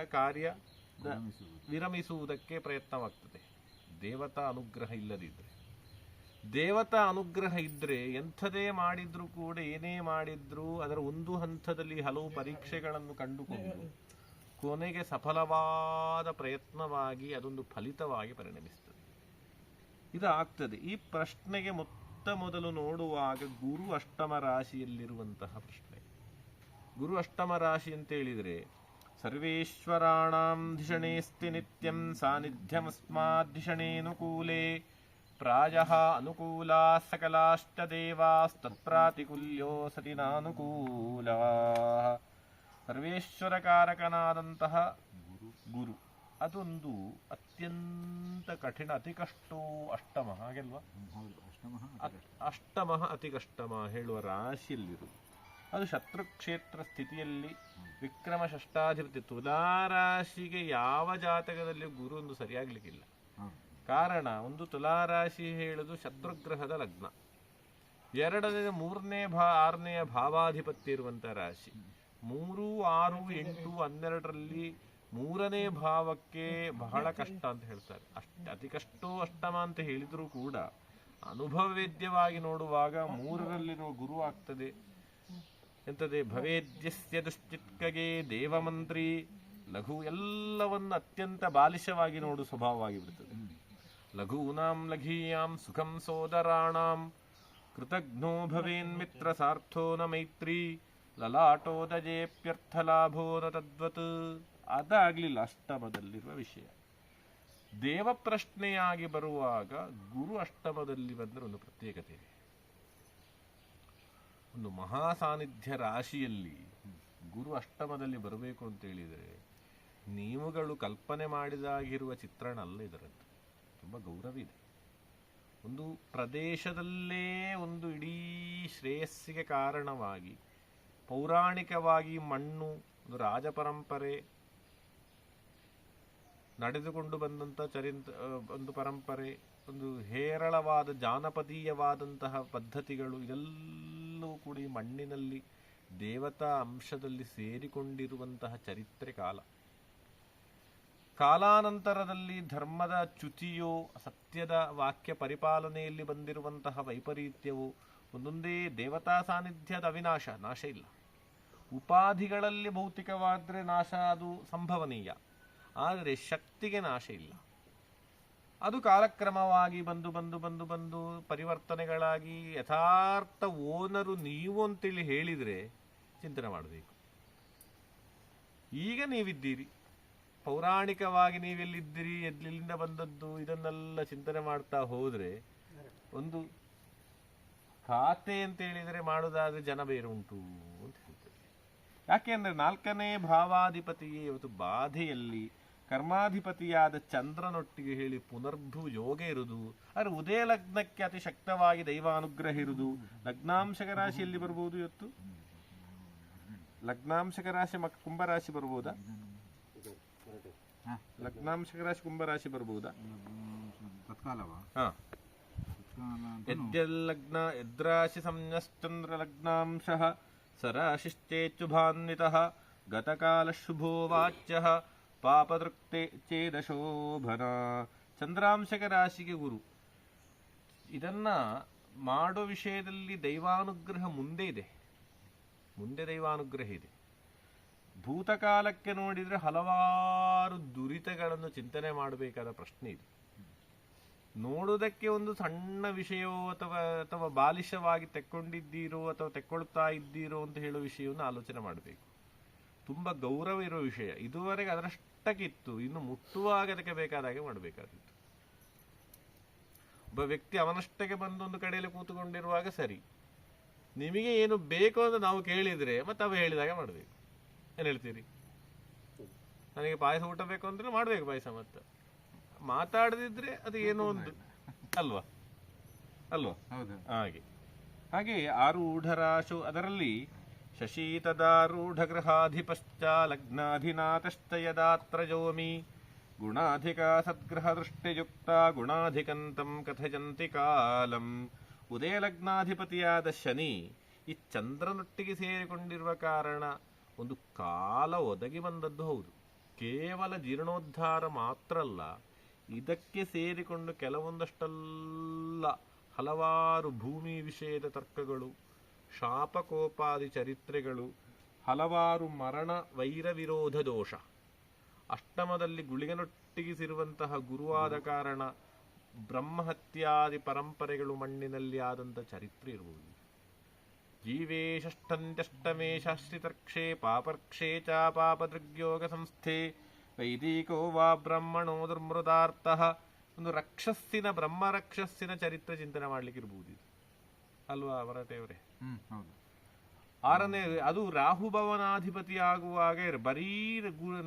ವಿರಮಿಸುವುದಕ್ಕೆ ಪ್ರಯತ್ನವಾಗ್ತದೆ. ದೇವತಾ ಅನುಗ್ರಹ ಇಲ್ಲದಿದ್ದರೆ, ದೇವತಾ ಅನುಗ್ರಹ ಇದ್ದರೆ ಎಂಥದೇ ಮಾಡಿದ್ರೂ ಕೂಡ, ಏನೇ ಮಾಡಿದ್ರೂ ಅದರ ಒಂದು ಹಂತದಲ್ಲಿ ಹಲವು ಪರೀಕ್ಷೆಗಳನ್ನು ಕಂಡುಕೊಂಡು ಕೊನೆಗೆ ಸಫಲವಾದ ಪ್ರಯತ್ನವಾಗಿ ಅದೊಂದು ಫಲಿತವಾಗಿ ಪರಿಣಮಿಸ್ತದೆ. ಇದು ಆಗ್ತದೆ. ಈ ಪ್ರಶ್ನೆಗೆ ಮೊದಲು ನೋಡುವಾಗ ಗುರು ಅಷ್ಟಮ ರಾಶಿಯಲ್ಲಿರುವಂತಹ ಪ್ರಶ್ನೆ. ಗುರು ಅಷ್ಟಮ ರಾಶಿ ಅಂತ ಹೇಳಿದರೆ ಸರ್ವೇಶ್ವರಾಣಾಂ ಧಿಷಣೇಸ್ತಿ ನಿತ್ಯಂ ಸಾನ್ನಿಧ್ಯಮಸ್ಮಾದ್ಧಿಷಣೇನುಕೂಲೇ ಪ್ರಾಯಃ ಅನುಕೂಲಾ ಸಕಲಾಶ್ಚ ದೇವಾಸ್ತತ್ಪ್ರಾತಿಕೂಲ್ಯೋ ಸತಿ ನಾನುಕೂಲಾ. ಸರ್ವೇಶ್ವರಕಾರಕನಾದಂತಹ ಗುರು ಅದೊಂದು ಅತ್ಯಂತ ಕಠಿಣ, ಅತಿ ಕಷ್ಟೋ ಅಷ್ಟಮ, ಹಾಗೆಲ್ವಾ? ಅಷ್ಟಮ ಅತಿ ಕಷ್ಟಮ ಹೇಳುವ ರಾಶಿಯಲ್ಲಿರುವುದು. ಅದು ಶತ್ರುಕ್ಷೇತ್ರ ಸ್ಥಿತಿಯಲ್ಲಿ ವಿಕ್ರಮ ಷಷ್ಠಾಧಿಪತಿ. ತುಲಾರಾಶಿಗೆ ಯಾವ ಜಾತಕದಲ್ಲಿ ಗುರು ಒಂದು ಸರಿಯಾಗ್ಲಿಕ್ಕಿಲ್ಲ. ಕಾರಣ, ಒಂದು ತುಲಾರಾಶಿ ಹೇಳುದು ಶತ್ರುಗ್ರಹದ ಲಗ್ನ, ಎರಡನೇ 3ನೇ 6ನೇ ಭಾವಾಧಿಪತ್ಯ ಇರುವಂತಹ ರಾಶಿ. 3, 6, 8, 12ರಲ್ಲಿ 3ನೇ ಭಾವಕ್ಕೆ ಬಹಳ ಕಷ್ಟ ಅಂತ ಹೇಳ್ತಾರೆ. ಅತಿ ಕಷ್ಟೋ ಅಷ್ಟಮ ಅಂತ ಹೇಳಿದರೂ ಕೂಡ ಅನುಭವವೇದ್ಯವಾಗಿ ನೋಡುವಾಗ 3ರಲ್ಲಿರುವ ಗುರು ಆಗ್ತದೆ. ಎಂತದೆ? ಭವೇದ್ಯಸ್ಯ ದುಶ್ಚಿತ್ಕಗೆ ದೇವಮಂತ್ರಿ ಲಘು, ಎಲ್ಲವನ್ನು ಅತ್ಯಂತ ಬಾಲಿಶವಾಗಿ ನೋಡು ಸ್ವಭಾವವಾಗಿ ಬಿಡುತ್ತದೆ. ಲಘೂನಾಂ ಲಘೀಯಾಂ ಸುಖಂ ಸೋದರಾಣಾಂ ಕೃತಘ್ನೋ ಭವೇನ್ಮಿತ್ರ ಸಾರ್ಥೋ ನ ಮೈತ್ರಿ ಲಲಾಟೋದಜೇಪ್ಯರ್ಥಲಾಭೋ ನ ತದ್ವತ್. ಅದಾಗಲಿಲ್ಲ ಅಷ್ಟಮದಲ್ಲಿರುವ ವಿಷಯ. ದೇವ ಪ್ರಶ್ನೆಯಾಗಿ ಬರುವಾಗ ಗುರು ಅಷ್ಟಮದಲ್ಲಿ ಬಂದರೆ ಒಂದು ಪ್ರತ್ಯೇಕತೆ ಇದೆ. ಒಂದು ಮಹಾಸಾನ್ನಿಧ್ಯ ರಾಶಿಯಲ್ಲಿ ಗುರು ಅಷ್ಟಮದಲ್ಲಿ ಬರಬೇಕು ಅಂತ ಹೇಳಿದರೆ ನೀವುಗಳು ಕಲ್ಪನೆ ಮಾಡಿದಾಗಿರುವ ಚಿತ್ರಣ ಅಲ್ಲ ಇದರದ್ದು. ತುಂಬ ಗೌರವ ಇದೆ. ಒಂದು ಪ್ರದೇಶದಲ್ಲೇ ಒಂದು ಇಡೀ ಶ್ರೇಯಸ್ಸಿಗೆ ಕಾರಣವಾಗಿ ಪೌರಾಣಿಕವಾಗಿ ಮಣ್ಣು, ಒಂದು ರಾಜಪರಂಪರೆ ನಡೆದುಕೊಂಡು ಬಂದಂಥ ಒಂದು ಪರಂಪರೆ, ಒಂದು ಹೇರಳವಾದ ಜಾನಪದೀಯವಾದಂತಹ ಪದ್ಧತಿಗಳು, ಇದೆಲ್ಲವೂ ಕೂಡ ಈ ಮಣ್ಣಿನಲ್ಲಿ ದೇವತಾ ಅಂಶದಲ್ಲಿ ಸೇರಿಕೊಂಡಿರುವಂತಹ ಚರಿತ್ರೆ ಕಾಲ. ಕಾಲಾನಂತರದಲ್ಲಿ ಧರ್ಮದ ಚ್ಯುತಿಯೋ ಸತ್ಯದ ವಾಕ್ಯ ಪರಿಪಾಲನೆಯಲ್ಲಿ ಬಂದಿರುವಂತಹ ವೈಪರೀತ್ಯವೋ ಒಂದೊಂದೇ ದೇವತಾ ಸಾನ್ನಿಧ್ಯದ ಅವಿನಾಶ, ನಾಶ ಇಲ್ಲ. ಉಪಾಧಿಗಳಲ್ಲಿ ಭೌತಿಕವಾದರೆ ನಾಶ ಅದು ಸಂಭವನೀಯ, ಆದರೆ ಶಕ್ತಿಗೆ ನಾಶ ಇಲ್ಲ. ಅದು ಕಾಲಕ್ರಮವಾಗಿ ಬಂದು ಬಂದು ಬಂದು ಬಂದು ಪರಿವರ್ತನೆಗಳಾಗಿ ಯಥಾರ್ಥ ಓನರು ನೀವು ಅಂತೇಳಿ ಹೇಳಿದರೆ ಚಿಂತನೆ ಮಾಡಬೇಕು. ಈಗ ನೀವಿದ್ದೀರಿ, ಪೌರಾಣಿಕವಾಗಿ ನೀವೆಲ್ಲಿದ್ದೀರಿ, ಎಲ್ಲಿಂದ ಬಂದದ್ದು, ಇದನ್ನೆಲ್ಲ ಚಿಂತನೆ ಮಾಡ್ತಾ ಹೋದರೆ ಒಂದು ಖಾತೆ ಅಂತ ಹೇಳಿದರೆ ಮಾಡೋದಾದ್ರೆ ಜನ ಬೇರೆ ಉಂಟು ಅಂತ ಹೇಳ್ತೇವೆ. ಯಾಕೆಂದ್ರೆ 4ನೇ ಭಾವಾಧಿಪತಿಯೇ ಇವತ್ತು ಬಾಧೆಯಲ್ಲಿ ಕರ್ಮಾಧಿಪತಿಯಾದ ಚಂದ್ರನೊಟ್ಟಿಗೆ ಹೇಳಿ ಪುನರ್ಭು ಯೋಗ ಇರುವುದು. ಆದರೆ ಉದಯ ಲಗ್ನಕ್ಕೆ ಅತಿ ಶಕ್ತವಾಗಿ ದೈವಾನುಗ್ರಹ ಇರುವುದು. ಲಗ್ನಾಂಶಕ ರಾಶಿಯಲ್ಲಿ ಬರ್ಬೋದು ಇವತ್ತು. ಲಗ್ನಾಂಶಕ ರಾಶಿ ಕುಂಭರಾಶಿ ಬರ್ಬೋದಾ? ಲಗ್ನಾಂಶಕ ರಾಶಿ ಕುಂಭರಾಶಿ ಬರ್ಬೋದಾ? ಯದ್ಯಲ್ಲಗ್ನ ಯದ್ರಾಶಿ ಸಂನ್ಯಶ್ಚಂದ್ರ ಲಗ್ನಾಂಶಃ ಸರಾಶಿಶ್ಚೇಚ್ಯುಭಾನ್ವಿತಃ ಗತಕಾಲ ಶುಭೋ ವಾಚ್ಯಃ ಪಾಪದೃಕ್ತೆ ಚೇದಶೋಭನ. ಚಂದ್ರಾಂಶಕ ರಾಶಿಗೆ ಗುರು. ಇದನ್ನ ಮಾಡೋ ವಿಷಯದಲ್ಲಿ ದೈವಾನುಗ್ರಹ ಮುಂದೆ ಇದೆ, ಮುಂದೆ ದೈವಾನುಗ್ರಹ ಇದೆ. ಭೂತಕಾಲಕ್ಕೆ ನೋಡಿದರೆ ಹಲವಾರು ದುರಿತಗಳನ್ನು ಚಿಂತನೆ ಮಾಡಬೇಕಾದ ಪ್ರಶ್ನೆ ಇದೆ. ನೋಡುವುದಕ್ಕೆ ಒಂದು ಸಣ್ಣ ವಿಷಯವೋ ಅಥವಾ ಬಾಲಿಶವಾಗಿ ತೆಕ್ಕೊಂಡಿದ್ದೀರೋ ಅಥವಾ ತೆಕ್ಕೊಳ್ತಾ ಇದ್ದೀರೋ ಅಂತ ಹೇಳೋ ವಿಷಯವನ್ನು ಆಲೋಚನೆ ಮಾಡಬೇಕು. ತುಂಬ ಗೌರವ ಇರೋ ವಿಷಯ. ಇದುವರೆಗೆ ಅದರಷ್ಟಕ್ಕಿತ್ತು, ಇನ್ನು ಮುಟ್ಟುವಾಗ ಅದಕ್ಕೆ ಬೇಕಾದಾಗೆ ಮಾಡಬೇಕಾಗಿತ್ತು. ಒಬ್ಬ ವ್ಯಕ್ತಿ ಅವನಷ್ಟಕ್ಕೆ ಬಂದು ಒಂದು ಕಡೆಯಲ್ಲಿ ಕೂತುಕೊಂಡಿರುವಾಗ ಸರಿ, ನಿಮಗೆ ಏನು ಬೇಕು ಅಂತ ನಾವು ಕೇಳಿದರೆ ಮತ್ತೆ ಅವ ಹೇಳಿದಾಗ ಮಾಡಬೇಕು. ಏನು ಹೇಳ್ತೀರಿ? ನನಗೆ ಪಾಯಸ ಊಟ ಬೇಕು ಅಂದ್ರೆ ಮಾಡಬೇಕು ಪಾಯಸ. ಮತ್ತೆ ಮಾತಾಡದಿದ್ರೆ ಅದು ಏನೋ ಒಂದು ಅಲ್ವಾ ಹಾಗೆ ಆರೂಢರಾಶು ಅದರಲ್ಲಿ ಶಶೀತದಾರೂಢ ಗೃಹಾಧಿಪಶ್ಚ ಲಗ್ನಾಧಿನಾಥಶ್ಚ ಯದಾತ್ರಜೋಮಿ ಗುಣಾಧಿಕ ಸದ್ಗ್ರಹ ದೃಷ್ಟಿಯುಕ್ತ ಗುಣಾಧಿಕಂತಂ ಕಥಯಂತಿ ಕಾಲಂ ಉದಯ ಲಗ್ನಾಧಿಪತಿಯಾದ ಶನಿ ಈ ಚಂದ್ರನೊಟ್ಟಿಗೆ ಸೇರಿಕೊಂಡಿರುವ ಕಾರಣ ಒಂದು ಕಾಲ ಒದಗಿ ಬಂದದ್ದು ಹೌದು. ಕೇವಲ ಜೀರ್ಣೋದ್ಧಾರ ಮಾತ್ರ ಅಲ್ಲ, ಇದಕ್ಕೆ ಸೇರಿಕೊಂಡು ಕೆಲವೊಂದಷ್ಟೆಲ್ಲ ಹಲವಾರು ಭೂಮಿ ವಿಷಯದ ತರ್ಕಗಳು, ಶಾಪಕೋಪಾದಿ ಚರಿತ್ರೆಗಳು, ಹಲವಾರು ಮರಣ ವೈರ ವಿರೋಧ ದೋಷ, ಅಷ್ಟಮದಲ್ಲಿ ಗುಳಿಗನೊಟ್ಟಿಗಿಸಿರುವಂತಹ ಗುರುವಾದ ಕಾರಣ ಬ್ರಹ್ಮಹತ್ಯಾದಿ ಪರಂಪರೆಗಳು ಮಣ್ಣಿನಲ್ಲಿ ಆದಂಥ ಚರಿತ್ರೆ ಇರುವುದು. ಜೀವೇ ಷಷ್ಠಂತ್ಯಷ್ಟಮೇ ಶಾಶ್ರಿತರ್ಕ್ಷೇ ಪಾಪರ್ಕ್ಷೇ ಚ ಪಾಪದೃಗ್ಯೋಗ ಸಂಸ್ಥೆ ವೈದಿಕೋ ವಾ ಬ್ರಹ್ಮಣೋ ದುರ್ಮೃತಾರ್ಥಃ. ಒಂದು ರಕ್ಷಸ್ಸಿನ ಬ್ರಹ್ಮರಕ್ಷಸ್ಸಿನ ಚರಿತ್ರೆ ಚಿಂತನೆ ಮಾಡ್ಲಿಕ್ಕೆ ಇರ್ಬೋದು ಅಲ್ವಾ ವರಟೆಯವರೇ? ಹೌದು. ಆರನೇ ಅದು ರಾಹುಭವನಾಧಿಪತಿ ಆಗುವಾಗ ಬರೀ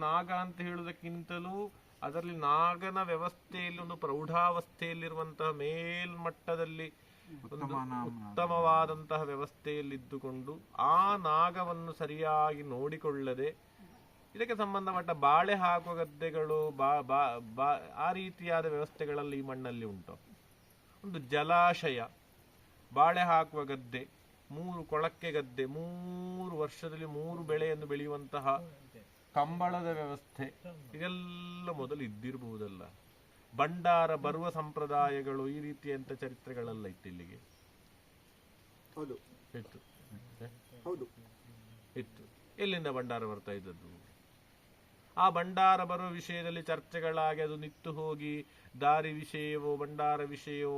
ನಾಗ ಅಂತ ಹೇಳುವುದಕ್ಕಿಂತಲೂ ಅದರಲ್ಲಿ ನಾಗನ ವ್ಯವಸ್ಥೆಯಲ್ಲಿ ಒಂದು ಪ್ರೌಢಾವಸ್ಥೆಯಲ್ಲಿರುವಂತಹ ಮೇಲ್ಮಟ್ಟದಲ್ಲಿ ಉತ್ತಮವಾದಂತಹ ವ್ಯವಸ್ಥೆಯಲ್ಲಿದ್ದುಕೊಂಡು ಆ ನಾಗವನ್ನು ಸರಿಯಾಗಿ ನೋಡಿಕೊಳ್ಳದೆ ಇದಕ್ಕೆ ಸಂಬಂಧಪಟ್ಟ ಬಾಳೆ ಹಾಕುವ ಗದ್ದೆಗಳು ಆ ರೀತಿಯಾದ ವ್ಯವಸ್ಥೆಗಳಲ್ಲಿ ಈ ಮಣ್ಣಲ್ಲಿ ಉಂಟು. ಒಂದು ಜಲಾಶಯ, ಬಾಳೆ ಹಾಕುವ ಗದ್ದೆ, 3 ಕೊಳಕ್ಕೆ ಗದ್ದೆ, 3 ವರ್ಷದಲ್ಲಿ 3 ಬೆಳೆಯನ್ನು ಬೆಳೆಯುವಂತಹ ಕಂಬಳದ ವ್ಯವಸ್ಥೆ, ಇದೆಲ್ಲ ಮೊದಲು ಇದ್ದಿರಬಹುದಲ್ಲ. ಭಂಡಾರ ಬರುವ ಸಂಪ್ರದಾಯಗಳು, ಈ ರೀತಿಯಂತ ಚರಿತ್ರೆಗಳೆಲ್ಲ ಇತ್ತು ಇಲ್ಲಿಗೆ. ಇತ್ತು. ಎಲ್ಲಿಂದ ಭಂಡಾರ ಬರ್ತಾ ಇದ್ದದ್ದು? ಆ ಭಂಡಾರ ಬರುವ ವಿಷಯದಲ್ಲಿ ಚರ್ಚೆಗಳಾಗಿ ಅದು ನಿತ್ತು ಹೋಗಿ ದಾರಿ ವಿಷಯವೋ ಭಂಡಾರ ವಿಷಯವೋ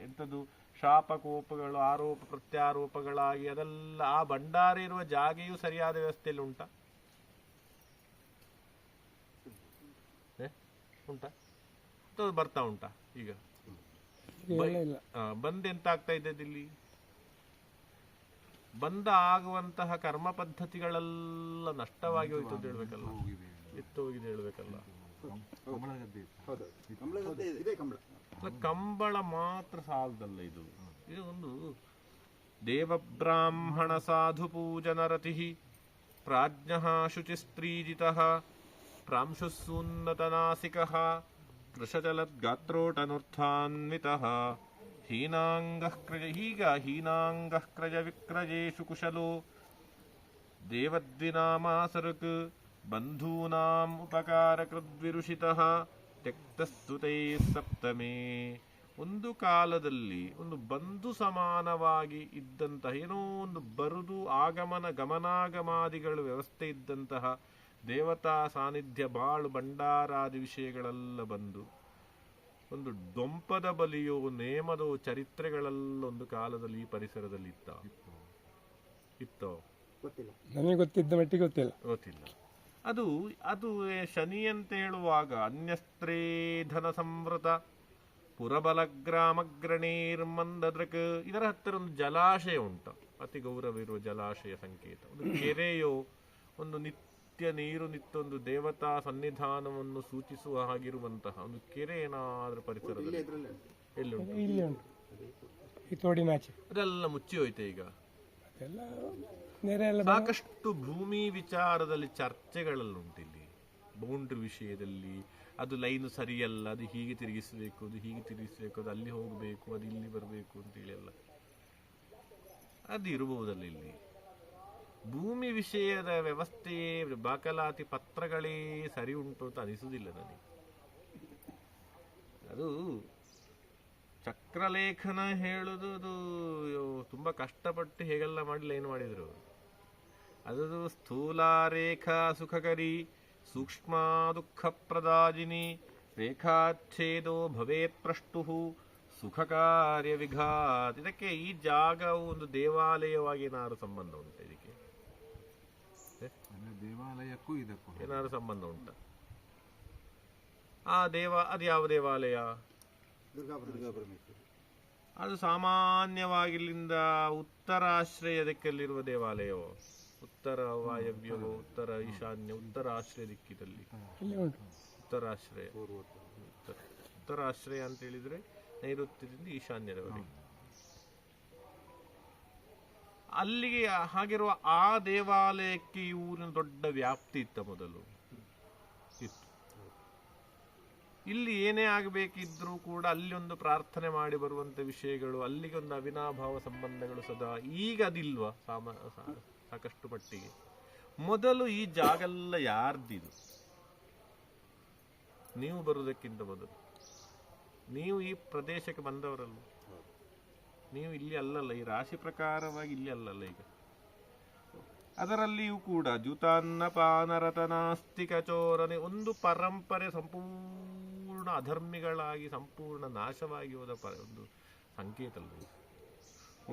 ಎಂಥದ್ದು ಶಾಪಕೋಪಗಳು, ಆರೋಪ ಪ್ರತ್ಯಾರೋಪಗಳಾಗಿ ಅದೆಲ್ಲ ಆ ಭಂಡಾರ ಇರುವ ಜಾಗೆಯೂ ಸರಿಯಾದ ವ್ಯವಸ್ಥೆಯಲ್ಲಿ ಉಂಟಾ? ಬರ್ತಾ ಉಂಟಾ ಈಗ? ಬಂದ್ ಎಂತ ಆಗ್ತಾ ಇದ್ದದ್ದು ಇಲ್ಲಿ? ಬಂದ ಆಗುವಂತಹ ಕರ್ಮ ಪದ್ಧತಿಗಳೆಲ್ಲ ನಷ್ಟವಾಗಿ ಹೋಯ್ತು ಅಂತ ಹೇಳ್ಬೇಕಲ್ಲ, ಎತ್ತು ಹೋಗಿದೆ ಹೇಳ್ಬೇಕಲ್ಲ. ಕಂಬಳ ಮಾತ್ರ ಸಾಲದಲ್ಲ, ಇದು ಒಂದು ದೇವಬ್ರಾಹ್ಮಣ ಸಾಧು ಪೂಜನ ರತಿ ಪ್ರಾಜ್ಞ ಶುಚಿಸ್ತ್ರೀಜಿತಃ ಪ್ರಾಂಶುಸ್ಸೂನ್ನತನಾಸಿಕಃ ಕೃಶಜಲದ್ಗಾತ್ರೋಟನುರ್ಥಾನ್ವಿತಃ ಹೀನಾಂಗಃ ಕ್ರಜ ವಿಕ್ರಜೇಷು ಕುಶಲೋ ದೇವದ್ವಿನಾಮಾಸರುಕ್ ಬಂಧೂನಾಂ ಉಪಕಾರಕೃದ್ವಿರುಷಿತಃ ತ್ಯಕ್ತಸ್ತುತೈ ಸಪ್ತಮೇ. ಒಂದು ಕಾಲದಲ್ಲಿ ಒಂದು ಬಂಧು ಸಮಾನವಾಗಿ ಇದ್ದಂತಹ ಏನೋ ಒಂದು ಬರುದು ಆಗಮನ ಗಮನಾಗಮಾದಿಗಳು ವ್ಯವಸ್ಥೆ ಇದ್ದಂತಹ ದೇವತಾ ಸಾನ್ನಿಧ್ಯ ಬಾಳು ಭಂಡಾರಾದಿ ವಿಷಯಗಳೆಲ್ಲ ಬಂದು ಒಂದು ದೊಂಪದ ಬಲಿಯೋ ನೇಮದೋ ಚರಿತ್ರೆಗಳೆಲ್ಲ ಒಂದು ಕಾಲದಲ್ಲಿ ಈ ಪರಿಸರದಲ್ಲಿ ಇತ್ತೋ ನನಗೆ ಗೊತ್ತಿದ್ದ ಮಟ್ಟಿಗೆ ಗೊತ್ತಿಲ್ಲ. ಅದು ಶನಿ ಅಂತ ಹೇಳುವಾಗ ಅನ್ಯಸ್ತ್ರೇ ಧನ ಸಂವೃತ ಪುರಬಲಗ್ರಾಮಗ್ರಣೀರ್ಮಂದದೃಕ್, ಇದರ ಹತ್ತಿರ ಒಂದು ಜಲಾಶಯ ಉಂಟು, ಅತಿ ಗೌರವಿರುವ ಜಲಾಶಯ ಸಂಕೇತ. ಒಂದು ಕೆರೆಯೋ ಒಂದು ನಿತ್ಯ ನೀರು ನಿತ್ತೊಂದು ದೇವತಾ ಸನ್ನಿಧಾನವನ್ನು ಸೂಚಿಸುವ ಹಾಗಿರುವಂತಹ ಒಂದು ಕೆರೆ ಏನಾದ್ರೂ ಪರಿಸರದಲ್ಲಿ ಎಲ್ಲಿ ಅದೆಲ್ಲ ಮುಚ್ಚಿ ಹೋಯ್ತೆ ಈಗ. ಸಾಕಷ್ಟು ಭೂಮಿ ವಿಚಾರದಲ್ಲಿ ಚರ್ಚೆಗಳೆಲ್ಲ ಇಲ್ಲಿ. ಬೌಂಡ್ರಿ ವಿಷಯದಲ್ಲಿ ಅದು ಲೈನ್ ಸರಿಯಲ್ಲ, ಅದು ಹೀಗೆ ತಿರುಗಿಸಬೇಕು, ಅದು ಹೀಗೆ ತಿರುಗಿಸಬೇಕು, ಅದು ಅಲ್ಲಿ ಹೋಗಬೇಕು, ಅದು ಇಲ್ಲಿ ಬರಬೇಕು ಅಂತೇಳಿ ಎಲ್ಲ ಅದು ಇರಬಹುದಲ್ಲ. ಇಲ್ಲಿ ಭೂಮಿ ವಿಷಯದ ವ್ಯವಸ್ಥೆಯೇ ದಾಖಲಾತಿ ಪತ್ರಗಳೇ ಸರಿ ಉಂಟು ಅಂತ ಅನಿಸುವುದಿಲ್ಲ ನನಗೆ. ಅದು ಚಕ್ರಲೇಖನ ಹೇಳುದು ಅದು ತುಂಬಾ ಕಷ್ಟಪಟ್ಟು ಹೇಗೆಲ್ಲ ಮಾಡಿ ಲೈನ್ ಮಾಡಿದ್ರು. ಅದು ಸ್ಥೂಲಾರೇಖಾ ಸುಖಕರಿ ಸೂಕ್ಷ್ಮ ದುಃಖ ಪ್ರದಾಜಿನಿ ರೇಖಾಚ್ಛೇದೋ ಭವೇತ್ ಪ್ರಷ್ಟು ಸುಖ ಕಾರ್ಯ ವಿಘಾತ್. ಇದಕ್ಕೆ ಈ ಜಾಗವು ಒಂದು ದೇವಾಲಯವಾಗಿ ಏನಾದ್ರು ಸಂಬಂಧ ಉಂಟು? ಇದಕ್ಕೆ ದೇವಾಲಯಕ್ಕೂ ಇದಕ್ಕೂ ಏನಾದ್ರು ಸಂಬಂಧ ಉಂಟ? ಅದು ಯಾವ ದೇವಾಲಯ? ಅದು ಸಾಮಾನ್ಯವಾಗಿ ಇಲ್ಲಿಂದ ಉತ್ತರಾಶ್ರಯ ದಿಕ್ಕಲ್ಲಿರುವ ದೇವಾಲಯವೋ, ಉತ್ತರ ವಾಯವ್ಯವೋ, ಉತ್ತರ ಈಶಾನ್ಯ, ಉತ್ತರಾಶ್ರಯ ದಿಕ್ಕಿನಲ್ಲಿ ಉತ್ತರಾಶ್ರಯ ಅಂತ ಹೇಳಿದ್ರೆ ನೈಋತ್ಯದಿಂದ ಈಶಾನ್ಯದವರೆಗೆ ಅಲ್ಲಿಗೆ ಹಾಗಿರುವ ಆ ದೇವಾಲಯಕ್ಕೆ ಈ ಊರಿನ ದೊಡ್ಡ ವ್ಯಾಪ್ತಿ ಇತ್ತ ಮೊದಲು ಇತ್ತು. ಇಲ್ಲಿ ಏನೇ ಆಗಬೇಕಿದ್ರೂ ಕೂಡ ಅಲ್ಲಿ ಒಂದು ಪ್ರಾರ್ಥನೆ ಮಾಡಿ ಬರುವಂತ ವಿಷಯಗಳು, ಅಲ್ಲಿಗೆ ಒಂದು ಅವಿನಾಭಾವ ಸಂಬಂಧಗಳು ಸದಾ. ಈಗ ಅದಿಲ್ವಾ ಸಾಕಷ್ಟು ಮಟ್ಟಿಗೆ? ಮೊದಲು ಈ ಜಾಗೆಲ್ಲ ಯಾರ್ದಿದು? ನೀವು ಬರುವುದಕ್ಕಿಂತ ಮೊದಲು ನೀವು ಈ ಪ್ರದೇಶಕ್ಕೆ ಬಂದವರಲ್ಲ, ನೀವು ಇಲ್ಲಿ ಅಲ್ಲಲ್ಲ, ಈ ರಾಶಿ ಪ್ರಕಾರವಾಗಿ ಇಲ್ಲಿ ಅಲ್ಲಲ್ಲ. ಈಗ ಅದರಲ್ಲಿಯೂ ಕೂಡ ಜ್ಯೂತಾನ್ನಪಾನರತನಾಸ್ತಿಕ ಚೋರನೆ, ಒಂದು ಪರಂಪರೆ ಸಂಪೂರ್ಣ ಅಧರ್ಮಿಗಳಾಗಿ ಸಂಪೂರ್ಣ ನಾಶವಾಗಿ ಹೋದ ಒಂದು ಸಂಕೇತ ಅಲ್ಲ.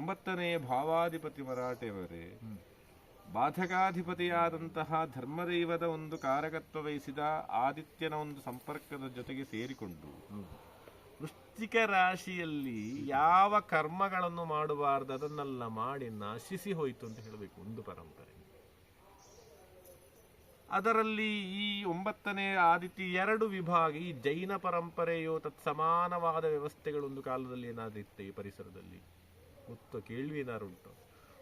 9ನೇ ಭಾವಾಧಿಪತಿ ಮರಾಠೆಯವರೇ ಬಾಧಕಾಧಿಪತಿಯಾದಂತಹ ಧರ್ಮದೈವದ ಒಂದು ಕಾರಕತ್ವ ವಹಿಸಿದ ಆದಿತ್ಯನ ಒಂದು ಸಂಪರ್ಕದ ಜೊತೆಗೆ ಸೇರಿಕೊಂಡು ವೃಶ್ಚಿಕ ರಾಶಿಯಲ್ಲಿ ಯಾವ ಕರ್ಮಗಳನ್ನು ಮಾಡಬಾರದು ಅದನ್ನೆಲ್ಲ ಮಾಡಿ ನಶಿಸಿ ಹೋಯಿತು ಅಂತ ಹೇಳಬೇಕು ಒಂದು ಪರಂಪರೆ. ಅದರಲ್ಲಿ ಈ 9ನೇ ಆದಿತ್ಯ 2 ವಿಭಾಗ, ಈ ಜೈನ ಪರಂಪರೆಯೋ ತತ್ಸಮಾನವಾದ ವ್ಯವಸ್ಥೆಗಳು ಒಂದು ಕಾಲದಲ್ಲಿ ಏನಾದಿತ್ತು ಈ ಪರಿಸರದಲ್ಲಿ ಗೊತ್ತು, ಕೇಳ್ವಿ ಏನಾರು ಉಂಟು?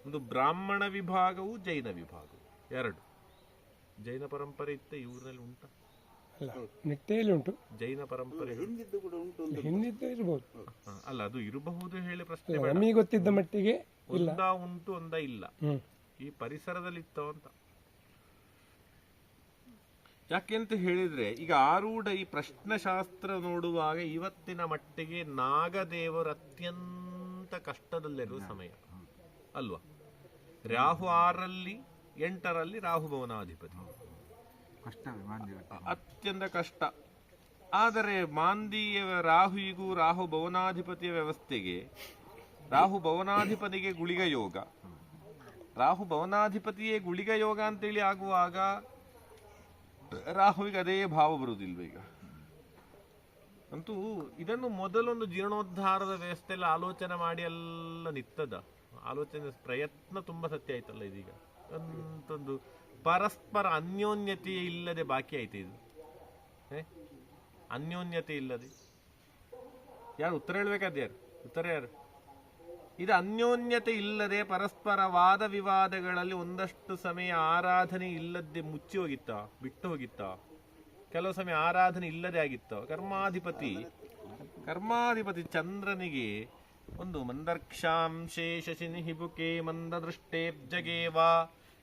ಒಂದು ಬ್ರಾಹ್ಮಣ ವಿಭಾಗವು ಜೈನ ವಿಭಾಗವು 2. ಜೈನ ಪರಂಪರೆ ಇತ್ತ ಈ ಊರಿನಲ್ಲಿ ಉಂಟ? ನಿಟ್ಟೆಯಲ್ಲಿ ಉಂಟು ಜೈನ ಪರಂಪರೆ ಹಿಂದಿದ್ದು ಇರಬಹುದು. ಅಲ್ಲ, ಅದು ಇರಬಹುದು ಹೇಳಿ ಪ್ರಶ್ನೆ. ನಮಗೆ ಗೊತ್ತಿದ್ದ ಮಟ್ಟಿಗೆ ಒಂದ ಉಂಟು ಒಂದ ಇಲ್ಲ, ಈ ಪರಿಸರದಲ್ಲಿ ಇತ್ತೋ ಅಂತ. ಯಾಕೆಂತ ಹೇಳಿದ್ರೆ ಈಗ ಆರೂಢ ಈ ಪ್ರಶ್ನಶಾಸ್ತ್ರ ನೋಡುವಾಗ ಇವತ್ತಿನ ಮಟ್ಟಿಗೆ ನಾಗದೇವರು ಅತ್ಯಂತ ಕಷ್ಟದಲ್ಲಿರುವ ಸಮಯ ಅಲ್ವಾ? ರಾಹು 6ರಲ್ಲಿ 8ರಲ್ಲಿ ರಾಹು ಭವನಾಧಿಪತಿ, ಅತ್ಯಂತ ಕಷ್ಟ. ಆದರೆ ಮಾಂದಿಯ ರಾಹುವಿಗೂ ರಾಹು ಭವನಾಧಿಪತಿಯ ವ್ಯವಸ್ಥೆಗೆ ರಾಹು ಭವನಾಧಿಪತಿಗೆ ಗುಳಿಗ ಯೋಗ, ರಾಹು ಭವನಾಧಿಪತಿಯೇ ಗುಳಿಗ ಯೋಗ ಅಂತೇಳಿ ಆಗುವಾಗ ರಾಹುವಿಗೆ ಅದೇ ಭಾವ ಬರುವುದಿಲ್ವ? ಈಗ ಅಂತೂ ಇದನ್ನು ಮೊದಲೊಂದು ಜೀರ್ಣೋದ್ಧಾರದ ವ್ಯವಸ್ಥೆಯಲ್ಲಿ ಆಲೋಚನೆ ಮಾಡಿ ಎಲ್ಲ ನಿತ್ತದ ಆಲೋಚನೆ ಪ್ರಯತ್ನ ತುಂಬಾ ಸತ್ಯ ಆಯ್ತಲ್ಲ. ಇದೀಗ ಅಂತೊಂದು ಪರಸ್ಪರ ಅನ್ಯೋನ್ಯತೆ ಇಲ್ಲದೆ ಬಾಕಿ ಆಯ್ತು ಇದು. ಅನ್ಯೋನ್ಯತೆ ಇಲ್ಲದೆ ಯಾರು ಉತ್ತರ ಹೇಳ್ಬೇಕಾದ? ಯಾರು ಉತ್ತರ? ಯಾರು? ಇದು ಅನ್ಯೋನ್ಯತೆ ಇಲ್ಲದೆ ಪರಸ್ಪರ ವಾದ ವಿವಾದಗಳಲ್ಲಿ ಒಂದಷ್ಟು ಸಮಯ ಆರಾಧನೆ ಇಲ್ಲದೆ ಮುಚ್ಚಿ ಹೋಗಿತ್ತ, ಬಿಟ್ಟು ಹೋಗಿತ್ತ, ಕೆಲವು ಸಮಯ ಆರಾಧನೆ ಇಲ್ಲದೆ ಆಗಿತ್ತ. ಕರ್ಮಾಧಿಪತಿ ಚಂದ್ರನಿಗೆ ಒಂದು ಮಂದರ್ಕ್ಷಾಂಶೇ ಶಶಿನಿ ಹಿಬುಕೆ ಮಂದದೃಷ್ಟೇಬ್ಜಗೇ ವಾ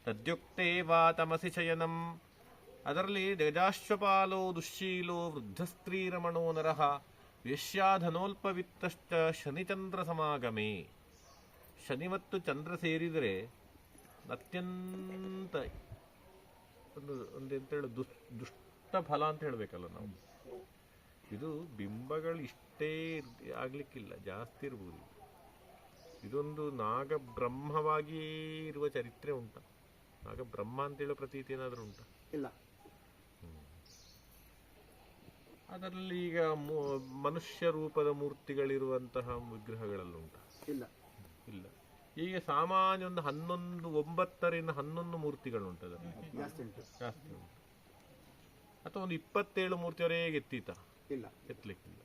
ತದ್ಯುಕ್ತೇ ವಾ ತಮಸಿ ಶಯನಂ. ಅದರಲ್ಲಿ ಗಜಾಶ್ವಪಾಲೋ ದುಶ್ಶೀಲೋ ವೃದ್ಧಸ್ತ್ರೀರಮಣೋ ನರಃ ವೇಶ್ಯಾಧನೋಲ್ಪವಿತ್ತಶ್ಚ ಶನಿಚಂದ್ರ ಸಮಾಗಮೇ. ಶನಿ ಮತ್ತು ಚಂದ್ರ ಸೇರಿದರೆ ಅತ್ಯಂತ ಒಂದೆಂತೇಳು ದುಷ್ಟ ಫಲ ಅಂತ ಹೇಳ್ಬೇಕಲ್ಲ ನಾವು. ಇದು ಬಿಂಬಗಳು ಇಷ್ಟೇ ಆಗ್ಲಿಕ್ಕಿಲ್ಲ, ಜಾಸ್ತಿ ಇರ್ಬೋದು. ಇದೊಂದು ನಾಗ ಬ್ರಹ್ಮವಾಗಿ ಇರುವ ಚರಿತ್ರೆ ಉಂಟ? ನಾಗ ಬ್ರಹ್ಮ ಅಂತೇಳೋ ಪ್ರತೀತಿ ಏನಾದ್ರೂ ಉಂಟ? ಇಲ್ಲ. ಅದರಲ್ಲಿ ಈಗ ಮನುಷ್ಯ ರೂಪದ ಮೂರ್ತಿಗಳಿರುವಂತಹ ವಿಗ್ರಹಗಳಲ್ಲುಂಟ? ಇಲ್ಲ. ಇಲ್ಲ. ಈಗ ಸಾಮಾನ್ಯ ಒಂದು 9ರಿಂದ 11 ಮೂರ್ತಿಗಳುಂಟದ, ಜಾಸ್ತಿ ಉಂಟು. ಅಥವಾ ಒಂದು 27 ಮೂರ್ತಿಯವರೆಗೆ ಎತ್ತೀತ? ಇಲ್ಲ, ಎತ್ತಲಿಕ್ಕಿಲ್ಲ.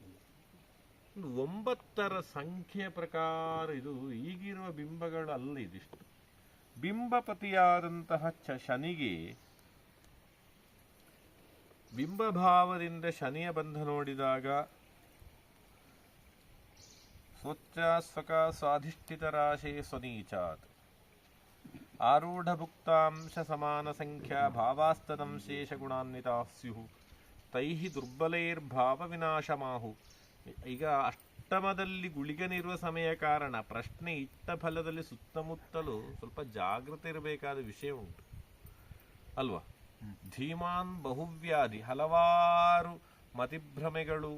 ಒಂದು 9ರ ಸಂಖ್ಯೆಯ ಪ್ರಕಾರ ಇದು ಈಗಿರುವ ಬಿಂಬಗಳು ಅಲ್ಲ. ಇದಿಷ್ಟು ಬಿಂಬಪತಿಯಾದಂತಹ ಶನಿಗೆ ಬಿಂಬಭಾವದಿಂದ ಶನಿಯ ಬಂಧ ನೋಡಿದಾಗ ಸ್ವಚ್ಛ ಸ್ವಾಧಿಷ್ಠಿತ ರಾಶಿ ಸ್ವನೀಚಾತ್ ಆರೂಢ ಭುಕ್ತಾಂಶ ಸಮಾನ ಸಂಖ್ಯಾ ಭಾವಾಸ್ತದಂ ಶೇಷ ಗುಣಾನ್ವಿತಾ ಸ್ಯು ತೈಹಿ ದುರ್ಬಲೈರ್ಭಾವ ವಿನಾಶಮಾಹು. ಈಗ ಅಷ್ಟಮದಲ್ಲಿ ಗುಳಿಗನಿರುವ ಸಮಯ ಕಾರಣ ಪ್ರಶ್ನೆ ಇಟ್ಟ ಫಲದಲ್ಲಿ ಸುತ್ತಮುತ್ತಲೂ ಸ್ವಲ್ಪ ಜಾಗೃತಿ ಇರಬೇಕಾದ ವಿಷಯ ಉಂಟು ಅಲ್ವಾ? ಧೀಮಾನ್ ಬಹುವ್ಯಾಧಿ, ಹಲವಾರು ಮತಿಭ್ರಮೆಗಳು,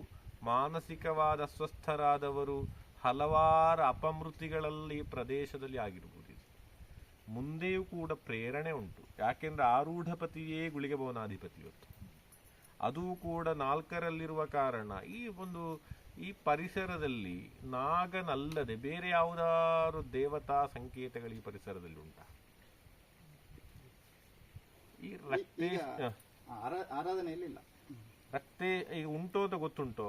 ಮಾನಸಿಕವಾದ ಅಸ್ವಸ್ಥರಾದವರು, ಹಲವಾರು ಅಪಮೃತಿಗಳಲ್ಲಿ ಪ್ರದೇಶದಲ್ಲಿ ಆಗಿರ್ಬೋದು. ಮುಂದೆಯೂ ಕೂಡ ಪ್ರೇರಣೆ ಉಂಟು. ಯಾಕೆಂದ್ರೆ ಆರೂಢಪತಿಯೇ ಗುಳಿಗೆ ಭವನಾಧಿಪತಿ ಇವತ್ತು, ಅದೂ ಕೂಡ 4ರಲ್ಲಿರುವ ಕಾರಣ ಈ ಪರಿಸರದಲ್ಲಿ ನಾಗನಲ್ಲದೆ ಬೇರೆ ಯಾವುದಾದ್ರು ದೇವತಾ ಸಂಕೇತಗಳು ಈ ಪರಿಸರದಲ್ಲಿ ಉಂಟಾ? ಈ ಆರಾಧನೆಯಲ್ಲಿ ಇಲ್ಲ. ರಕ್ತೆ ಈಗ ಉಂಟು ಅಂತ ಗೊತ್ತುಂಟೋ?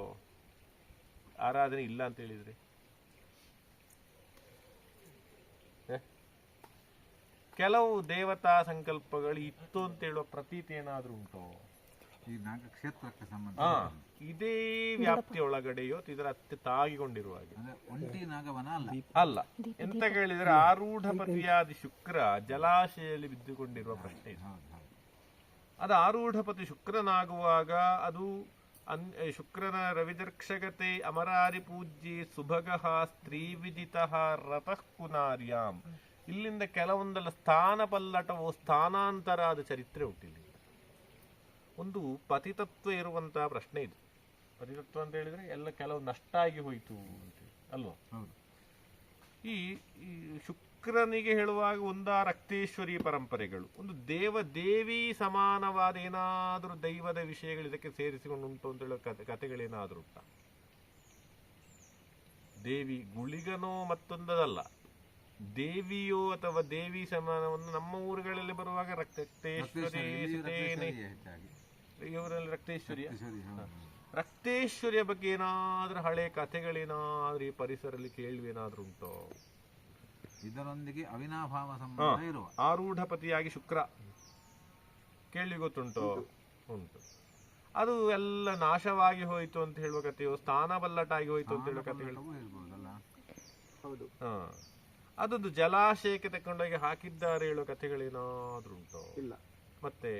ಆರಾಧನೆ ಇಲ್ಲ ಅಂತ ಹೇಳಿದ್ರೆ ಕೆಲವು ದೇವತಾ ಸಂಕಲ್ಪಗಳು ಇತ್ತು ಅಂತ ಹೇಳುವ ಪ್ರತೀತಿ ಏನಾದ್ರೂ ಉಂಟೋ? ಈ ನಾಗ ಕ್ಷೇತ್ರಕ್ಕೆ ಸಂಬಂಧ ಹಾ ಇದೇ ವ್ಯಾಪ್ತಿಯೊಳಗಡೆಯೋ ಇದರ ಹತ್ತಿ ತಾಗಿಕೊಂಡಿರುವ ಹಾಗೆ. ಅಂದ್ರೆ ಒಂಟಿ ನಾಗವನ ಅಲ್ಲ. ಅಲ್ಲ, ಎಂತ ಕೇಳಿದ್ರೆ ಆರೂಢಪತಿಯಾದಿ ಶುಕ್ರ ಜಲಾಶಯಲ್ಲಿ ಬಿದ್ದುಕೊಂಡಿರುವ ಪ್ರಶ್ನೆ ಇದೆ. ಅದು ಆರೂಢಪತಿ ಶುಕ್ರನಾಗುವಾಗ ಅದು ಶುಕ್ರನ ರವಿದರ್ಕ್ಷಗತೆ ಅಮರಾರಿ ಪೂಜ್ಯೆ ಸುಭಗಃ ಸ್ತ್ರೀ ವಿದಿತಃ ರತಃ ಕುನಾರ್ಯಾಂ. ಇಲ್ಲಿಂದ ಕೆಲವೊಂದೆಲ್ಲ ಸ್ಥಾನ ಪಲ್ಲಟವೋ ಸ್ಥಾನಾಂತರ ಆದ ಚರಿತ್ರೆ ಉಂಟಿಲ್ಲ. ಒಂದು ಪತಿತತ್ವ ಇರುವಂತಹ ಪ್ರಶ್ನೆ ಇದು. ಪತಿತತ್ವ ಅಂತ ಹೇಳಿದ್ರೆ ಎಲ್ಲ ಕೆಲವು ನಷ್ಟ ಆಗಿ ಹೋಯಿತು ಅಂತೇಳಿ ಅಲ್ವಾ. ಈ ಶುಕ್ರನಿಗೆ ಹೇಳುವಾಗ ಒಂದಾ ರಕ್ತೇಶ್ವರಿ ಪರಂಪರೆಗಳು, ಒಂದು ದೇವಿ ಸಮಾನವಾದ ಏನಾದರೂ ದೈವದ ವಿಷಯಗಳು ಇದಕ್ಕೆ ಸೇರಿಸಿಕೊಂಡು ಉಂಟು ಅಂತ ಹೇಳೋ ಕಥೆಗಳೇನಾದರೂ ಉಂಟ? ದೇವಿ ಗುಳಿಗನೋ ಮತ್ತೊಂದಲ್ಲ, ದೇವಿಯೋ ಅಥವಾ ದೇವಿ ಸಮಾನವನ್ನು ನಮ್ಮ ಊರುಗಳಲ್ಲಿ ಬರುವಾಗ ರಕ್ತೇಶ್ವರಿ ಇವರಲ್ಲಿ ರಕ್ತೇಶ್ವರಿಯ ಬಗ್ಗೆ ಏನಾದ್ರೂ ಹಳೆ ಕಥೆಗಳೇನಾದ್ರೂ ಈ ಪರಿಸರದಲ್ಲಿ ಕೇಳುವೇನಾದ್ರೂ ಉಂಟೋ? ಇದರೊಂದಿಗೆ ಅವಿನಾಭಾವ ಸಂಬಂಧ ಇರುವ ಆರೂಢಪತಿಯಾಗಿ ಶುಕ್ರ ಕೇಳಿ ಗೊತ್ತುಂಟೋ? ಉಂಟು. ಅದು ಎಲ್ಲ ನಾಶವಾಗಿ ಹೋಯಿತು ಅಂತ ಹೇಳುವ ಕಥೆಯೋ ಸ್ಥಾನ ಬಲ್ಲಟಾಗಿ ಹೋಯಿತು ಅಂತ ಹೇಳುವ ಕಥೆಗಳು ಹೇಳ್ಬೋದಲ್ಲ. ಹೌದು. ಅದೊಂದು ಜಲಾಶಯಕ್ಕೆ ತಕೊಂಡೋಗಿ ಹಾಕಿದ್ದಾರೆ ಹೇಳುವ ಕಥೆಗಳೇನಾದ್ರೂ ಉಂಟೋ? ಇಲ್ಲ. ಮತ್ತೆ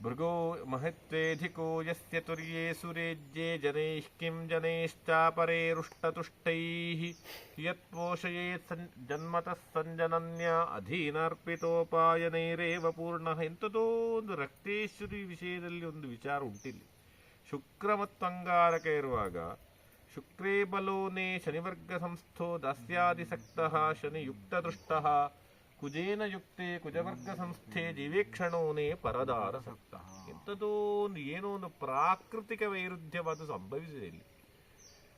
ಭೃಗೋ ಮಹತ್ವೇಧಿಕೋ ಯಸ್ಯ ತುರ್ಯೇ ಸುರೇಜ್ಯೆ ಜನೈಃ ಕಿಂ ಜನೈಶ್ಚಾಪರೇ ರುಷ್ಟತುಷ್ಟೈಃ ಯತ್ಪೋಷಯೇತ್ ಜನ್ಮತಃ ಸಂಜನನ್ಯ ಅಧೀನಾರ್ಪಿತೋಪಾಯನೈರೇವ ಪೂರ್ಣಃ. ಎಂಥದೋ ಒಂದು ರಕ್ತೇಶ್ವರಿ ವಿಷಯದಲ್ಲಿ ಒಂದು ವಿಚಾರ ಉಂಟಿಲ್ಲಿ. ಶುಕ್ರ ಮತ್ತು ಅಂಗಾರಕ ಇರುವಾಗ ಶುಕ್ರೇ ಬಲೋನೇ ಶನಿವರ್ಗ ಸಂಸ್ಥೋ ದಾಸ್ಯಾದಿಸಕ್ತಃ ಶನಿಯುಕ್ತದೃಷ್ಟಃ ಕುಜೇನ ಯುಕ್ತೆ ಕುಜವರ್ಗ ಸಂಸ್ಥೆ ಜೀವೇಕ್ಷಣೋನೇ ಪರದಾರಸಕ್ತ. ಎಂಥದೋ ಒಂದು ಏನೋ ಒಂದು ಪ್ರಾಕೃತಿಕ ವೈರುಧ್ಯವಾದ ಸಂಭವಿಸಿದೆ ಇಲ್ಲಿ.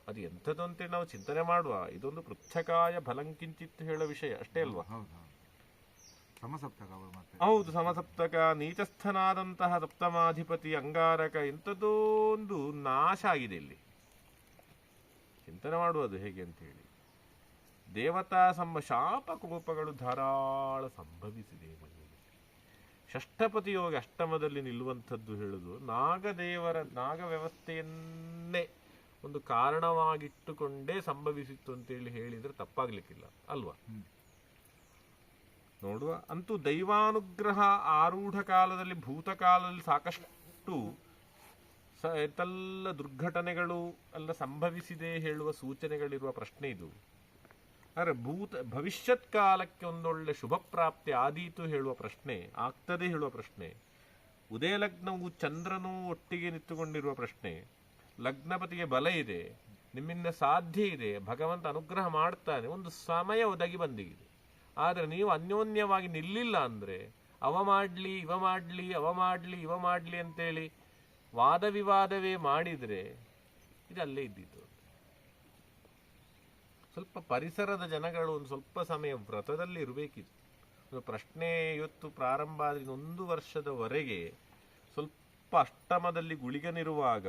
ಅದು ಎಂಥದ್ದು ಅಂತೇಳಿ ನಾವು ಚಿಂತನೆ ಮಾಡುವ. ಇದೊಂದು ಪೃಚ್ಛಕಾಯ ಫಲಂಕಿಂಚಿತ್ ಹೇಳೋ ವಿಷಯ ಅಷ್ಟೇ ಅಲ್ವಾ? ಹೌದು, ಸಮಸಪ್ತಕ ನೀಚಸ್ಥನಾದಂತಹ ಸಪ್ತಮಾಧಿಪತಿ ಅಂಗಾರಕ ಎಂಥದೋ ಒಂದು ನಾಶ ಆಗಿದೆ ಇಲ್ಲಿ. ಚಿಂತನೆ ಮಾಡುವುದು ಹೇಗೆ ಅಂತ ಹೇಳಿ. ದೇವತಾ ಶಾಪ ಕೋಪಗಳು ಧಾರಾಳ ಸಂಭವಿಸಿದೆ. ಷಷ್ಠಪತಿ ಯೋಗ ಅಷ್ಟಮದಲ್ಲಿ ನಿಲ್ಲುವಂಥದ್ದು ಹೇಳುದು ನಾಗದೇವರ ನಾಗ ವ್ಯವಸ್ಥೆಯನ್ನೇ ಒಂದು ಕಾರಣವಾಗಿಟ್ಟುಕೊಂಡೇ ಸಂಭವಿಸಿತ್ತು ಅಂತೇಳಿ ಹೇಳಿದ್ರೆ ತಪ್ಪಾಗ್ಲಿಕ್ಕಿಲ್ಲ ಅಲ್ವಾ? ನೋಡುವ. ಅಂತೂ ದೈವಾನುಗ್ರಹ ಆರೂಢ ಕಾಲದಲ್ಲಿ ಭೂತಕಾಲದಲ್ಲಿ ಸಾಕಷ್ಟು ಎಂತೆಲ್ಲ ದುರ್ಘಟನೆಗಳು ಎಲ್ಲ ಸಂಭವಿಸಿದೆ ಹೇಳುವ ಸೂಚನೆಗಳಿರುವ ಪ್ರಶ್ನೆ ಇದು. ಆದರೆ ಭವಿಷ್ಯತ್ ಕಾಲಕ್ಕೆ ಒಂದೊಳ್ಳೆ ಶುಭ ಪ್ರಾಪ್ತಿ ಆದೀತು ಹೇಳುವ ಪ್ರಶ್ನೆ, ಆಗ್ತದೆ ಹೇಳುವ ಪ್ರಶ್ನೆ, ಉದಯ ಲಗ್ನವು ಚಂದ್ರನೂ ಒಟ್ಟಿಗೆ ನಿಂತುಕೊಂಡಿರುವ ಪ್ರಶ್ನೆ, ಲಗ್ನಪತಿಗೆ ಬಲ ಇದೆ, ನಿಮ್ಮಿಂದ ಸಾಧ್ಯ ಇದೆ, ಭಗವಂತ ಅನುಗ್ರಹ ಮಾಡ್ತಾನೆ, ಒಂದು ಸಮಯ ಒದಗಿ ಬಂದಿದೆ. ಆದರೆ ನೀವು ಅನ್ಯೋನ್ಯವಾಗಿ ನಿಲ್ಲಿಲ್ಲ ಅಂದರೆ ಅವ ಮಾಡಲಿ ಇವ ಮಾಡಲಿ ಅವ ಮಾಡಲಿ ಇವ ಮಾಡಲಿ ಅಂತೇಳಿ ವಾದ ವಿವಾದವೇ ಮಾಡಿದರೆ ಇದಲ್ಲೇ ಇದ್ದಿತ್ತು. ಸ್ವಲ್ಪ ಪರಿಸರದ ಜನಗಳು ಒಂದು ಸ್ವಲ್ಪ ಸಮಯ ವ್ರತದಲ್ಲಿ ಇರಬೇಕಿತ್ತು. ಒಂದು ಪ್ರಶ್ನೆ ಇವತ್ತು ಪ್ರಾರಂಭ ಆದರೆ 1 ವರ್ಷದವರೆಗೆ ಸ್ವಲ್ಪ ಅಷ್ಟಮದಲ್ಲಿ ಗುಳಿಗನಿರುವಾಗ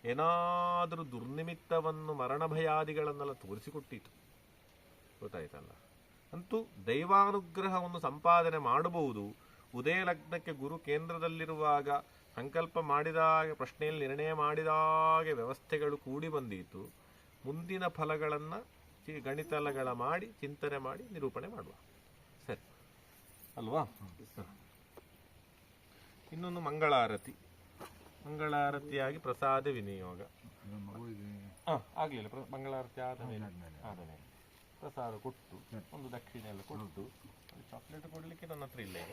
ಏನಾದರೂ ದುರ್ನಿಮಿತ್ತವನ್ನು ಮರಣ ಭಯಾದಿಗಳನ್ನೆಲ್ಲ ತೋರಿಸಿಕೊಟ್ಟಿತು. ಗೊತ್ತಾಯ್ತಲ್ಲ. ಅಂತೂ ದೈವಾನುಗ್ರಹವನ್ನು ಸಂಪಾದನೆ ಮಾಡಬಹುದು. ಉದಯ ಲಗ್ನಕ್ಕೆ ಗುರು ಕೇಂದ್ರದಲ್ಲಿರುವಾಗ ಸಂಕಲ್ಪ ಮಾಡಿದಾಗ, ಪ್ರಶ್ನೆಯಲ್ಲಿ ನಿರ್ಣಯ ಮಾಡಿದಾಗ ವ್ಯವಸ್ಥೆಗಳು ಕೂಡಿ ಬಂದೀತು. ಮುಂದಿನ ಫಲಗಳನ್ನು ಗಣಿತಲಗಳ ಮಾಡಿ ಚಿಂತನೆ ಮಾಡಿ ನಿರೂಪಣೆ ಮಾಡುವ. ಸರಿ ಅಲ್ವಾ? ಇನ್ನೊಂದು ಮಂಗಳಾರತಿ. ಮಂಗಳಾರತಿಯಾಗಿ ಪ್ರಸಾದ ವಿನಿಯೋಗ ಆಗ್ಲಿಲ್ಲ. ಮಂಗಳಾರತಿ ಆದ ಮೇಲೆ ಪ್ರಸಾದ ಕೊಟ್ಟು ಒಂದು ದಕ್ಷಿಣೆ ಎಲ್ಲ ಕೊಟ್ಟು ಚಾಕ್ಲೇಟ್ ಕೊಡ್ಲಿಕ್ಕೆ ನನ್ನ ಹತ್ರ ಇಲ್ಲ ಈಗ.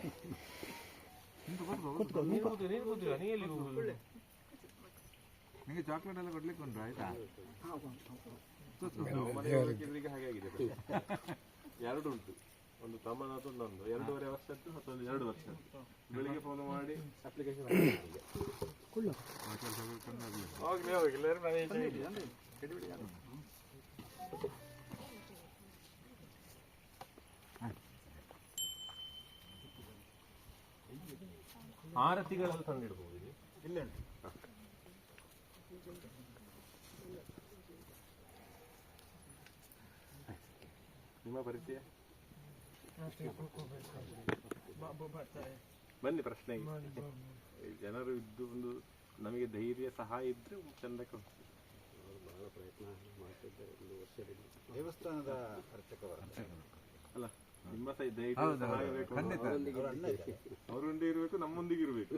ನಿಮಗೆ ಚಾಕ್ಲೇಟ್ ಎಲ್ಲ ಕೊಡ್ಲಿಕ್ಕೆ ಉಂಟು ಆಯ್ತಾ? ಹಾಗೆ ಆಗಿದೆ. 2 ಉಂಟು, ಒಂದು ತಮ್ಮನದು ನಂದು, 2.5 ವರ್ಷದ್ದು ಮತ್ತೊಂದು 2 ವರ್ಷದ್ದು. ಬೆಳಿಗ್ಗೆ ಫೋನ್ ಮಾಡಿ ಅಪ್ಲಿಕೇಶನ್ ಆರತಿಗಳಲ್ಲಿ ತಂದಿಡ್ಬೋದು. ಇಲ್ಲ ನಿಮ್ಮ ಪರಿಚಯ? ಬಾಬು ಬರ್ತಾರೆ. ಬನ್ನಿ ಪ್ರಶ್ನೆಗೆ. ಜನರು ಇದ್ದು ಒಂದು ನಮಗೆ ಧೈರ್ಯ ಸಹಾಯ ಇದ್ರೆ ಚಂದಕ್ಕೆ ಹೋಗ್ತದೆ. ದೇವಸ್ಥಾನದ ಅರ್ಚಕವರ ಅಲ್ಲ, ನಿಮ್ಮ ಧೈರ್ಯ ಸಹಾಯ ಬೇಕು, ಅವರೊಂದೇ ಇರಬೇಕು, ನಮ್ಮೊಂದಿಗೆ ಇರಬೇಕು.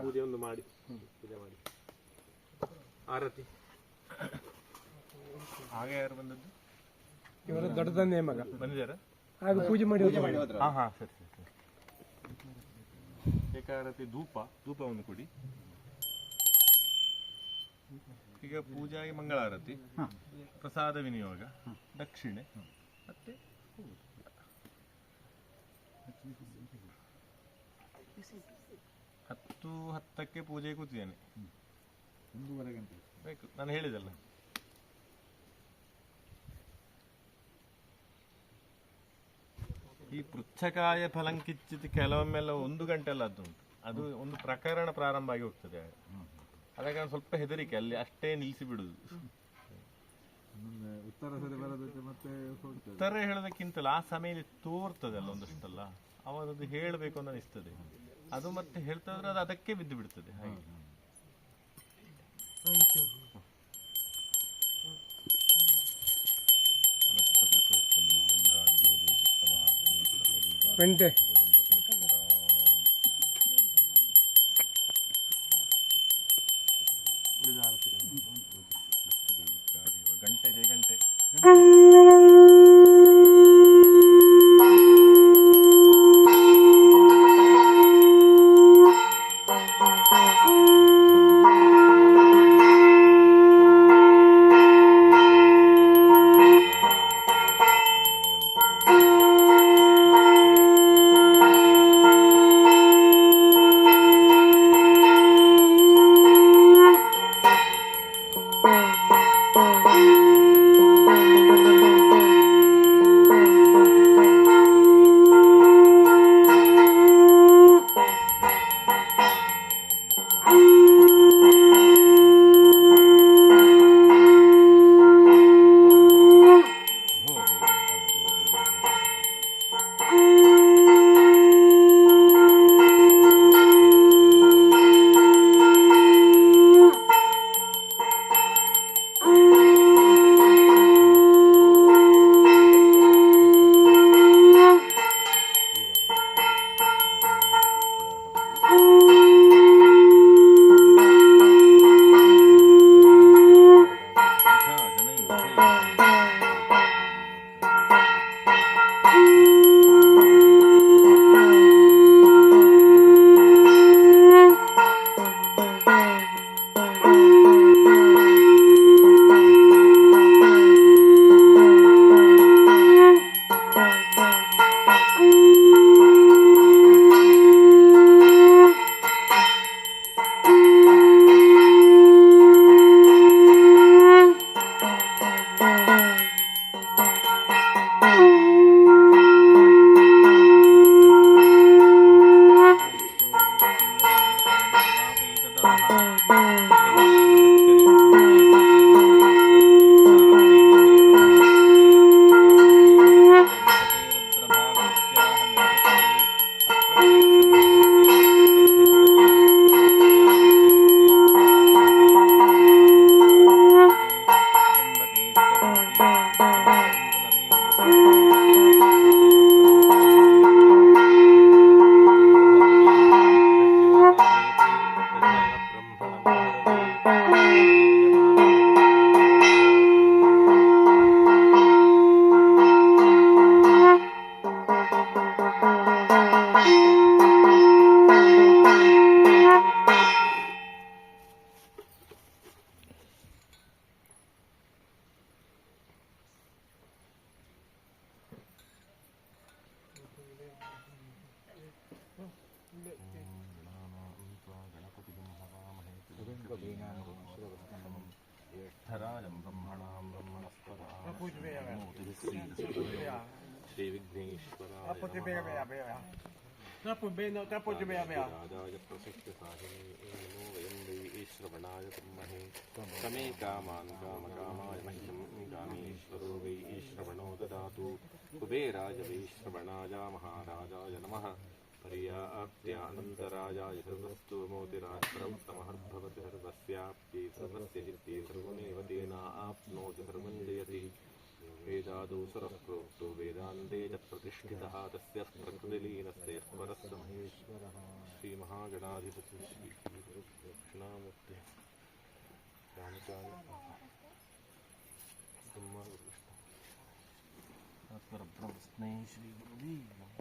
ಪೂಜೆ ಒಂದು ಮಾಡಿ, ಪೂಜೆ ಮಾಡಿ. ಆರತಿ ಹಾಗೆ ಯಾರು ಬಂದದ್ದು? ಇವರ ದೊಡ್ಡ ತಂದೆಯ ಮಗ ಬಂದಿದ್ದಾರ? ಆಗ ಪೂಜೆ ಮಾಡಿ ಹಾ ಹಾ, ಸರಿ ಸರಿ ಸರಿ. ಏಕಾರತಿ ಧೂಪ ಒಂದು ಕೊಡಿ. ಈಗ ಪೂಜೆಗೆ ಮಂಗಳಾರತಿ, ಪ್ರಸಾದ ವಿನಿಯೋಗ, ದಕ್ಷಿಣೆ, ಮತ್ತೆ 10:10 ಪೂಜೆ ಕೂತಿದ್ದೇನೆ. 1:30 ಗಂಟೆ ಬೇಕು, ನಾನು ಹೇಳಿದಲ್ಲ. ಈ ಪೃಚ್ಛಕಾಯ ಫಲಂಕಿಚ್ಚಿತ್ ಕೆಲವೊಮ್ಮೆಲ್ಲ 1 ಗಂಟೆ ಎಲ್ಲ ಅದು ಒಂದು ಪ್ರಕರಣ ಪ್ರಾರಂಭ ಆಗಿ ಹೋಗ್ತದೆ. ಅದಕ್ಕೆ ಸ್ವಲ್ಪ ಹೆದರಿಕೆ, ಅಲ್ಲಿ ಅಷ್ಟೇ ನಿಲ್ಲಿಸಿ ಬಿಡುದು. ಉತ್ತರ ಸರಿ ಬರೋದಕ್ಕೆ ಮತ್ತೆ ಉತ್ತರ ಹೇಳೋದಕ್ಕಿಂತಲ್ಲ ಆ ಸಮಯದಲ್ಲಿ ತೋರ್ತದಲ್ಲ ಒಂದಷ್ಟಲ್ಲ, ಅವರದ್ದು ಹೇಳಬೇಕು ಅಂತ ಅನಿಸ್ತದೆ. ಅದು ಮತ್ತೆ ಹೇಳ್ತಾ ಇದ್ರೆ ಅದು ಅದಕ್ಕೆ ಬಿದ್ದು ಬಿಡ್ತದೆ. ಹಾಗೆ ಗಂಟೆ ಗಂಟೆ ಜಯ ಗಂಟೆ. ಧರಾಜಂ ಬ್ರಹ್ಮಣಾಂ ಬ್ರಹ್ಮಣಸ್ಪದಾಂ ಶ್ರೀ ವಿಘ್ನೇಶ್ವರ ರಾಜಾಯ ಪ್ರಸಕ್ತ ಸಾಹಿನೇ ನಮೋ ವಯಂ ವೈ श्रवणाय कुर्महे समे कामान् कामकामाय मह्यं कामेश्वरो वै श्रवणो ददातु कुबेराय वै श्रवणाय महाराजाय नमः पर्याप्त्यानन्तरायाय सर्वस्तु मोतिराजप्रवृत्तमहर्भवति सर्वस्याप्त्यै सर्वस्य चित्ते सर्वमेव तेनाप्नोति सर्वं जयति वेदादौ सरः प्रोक्तो वेदान्ते च प्रतिष्ठितः तस्य प्रकृतिलीनस्य परस्य महेश्वरः श्रीमहागणाधिपति श्री दक्षिणामूर्ते रामचार्य परब्रह्मस्मै श्री गुरुदेव नमः।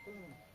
ಹೌದು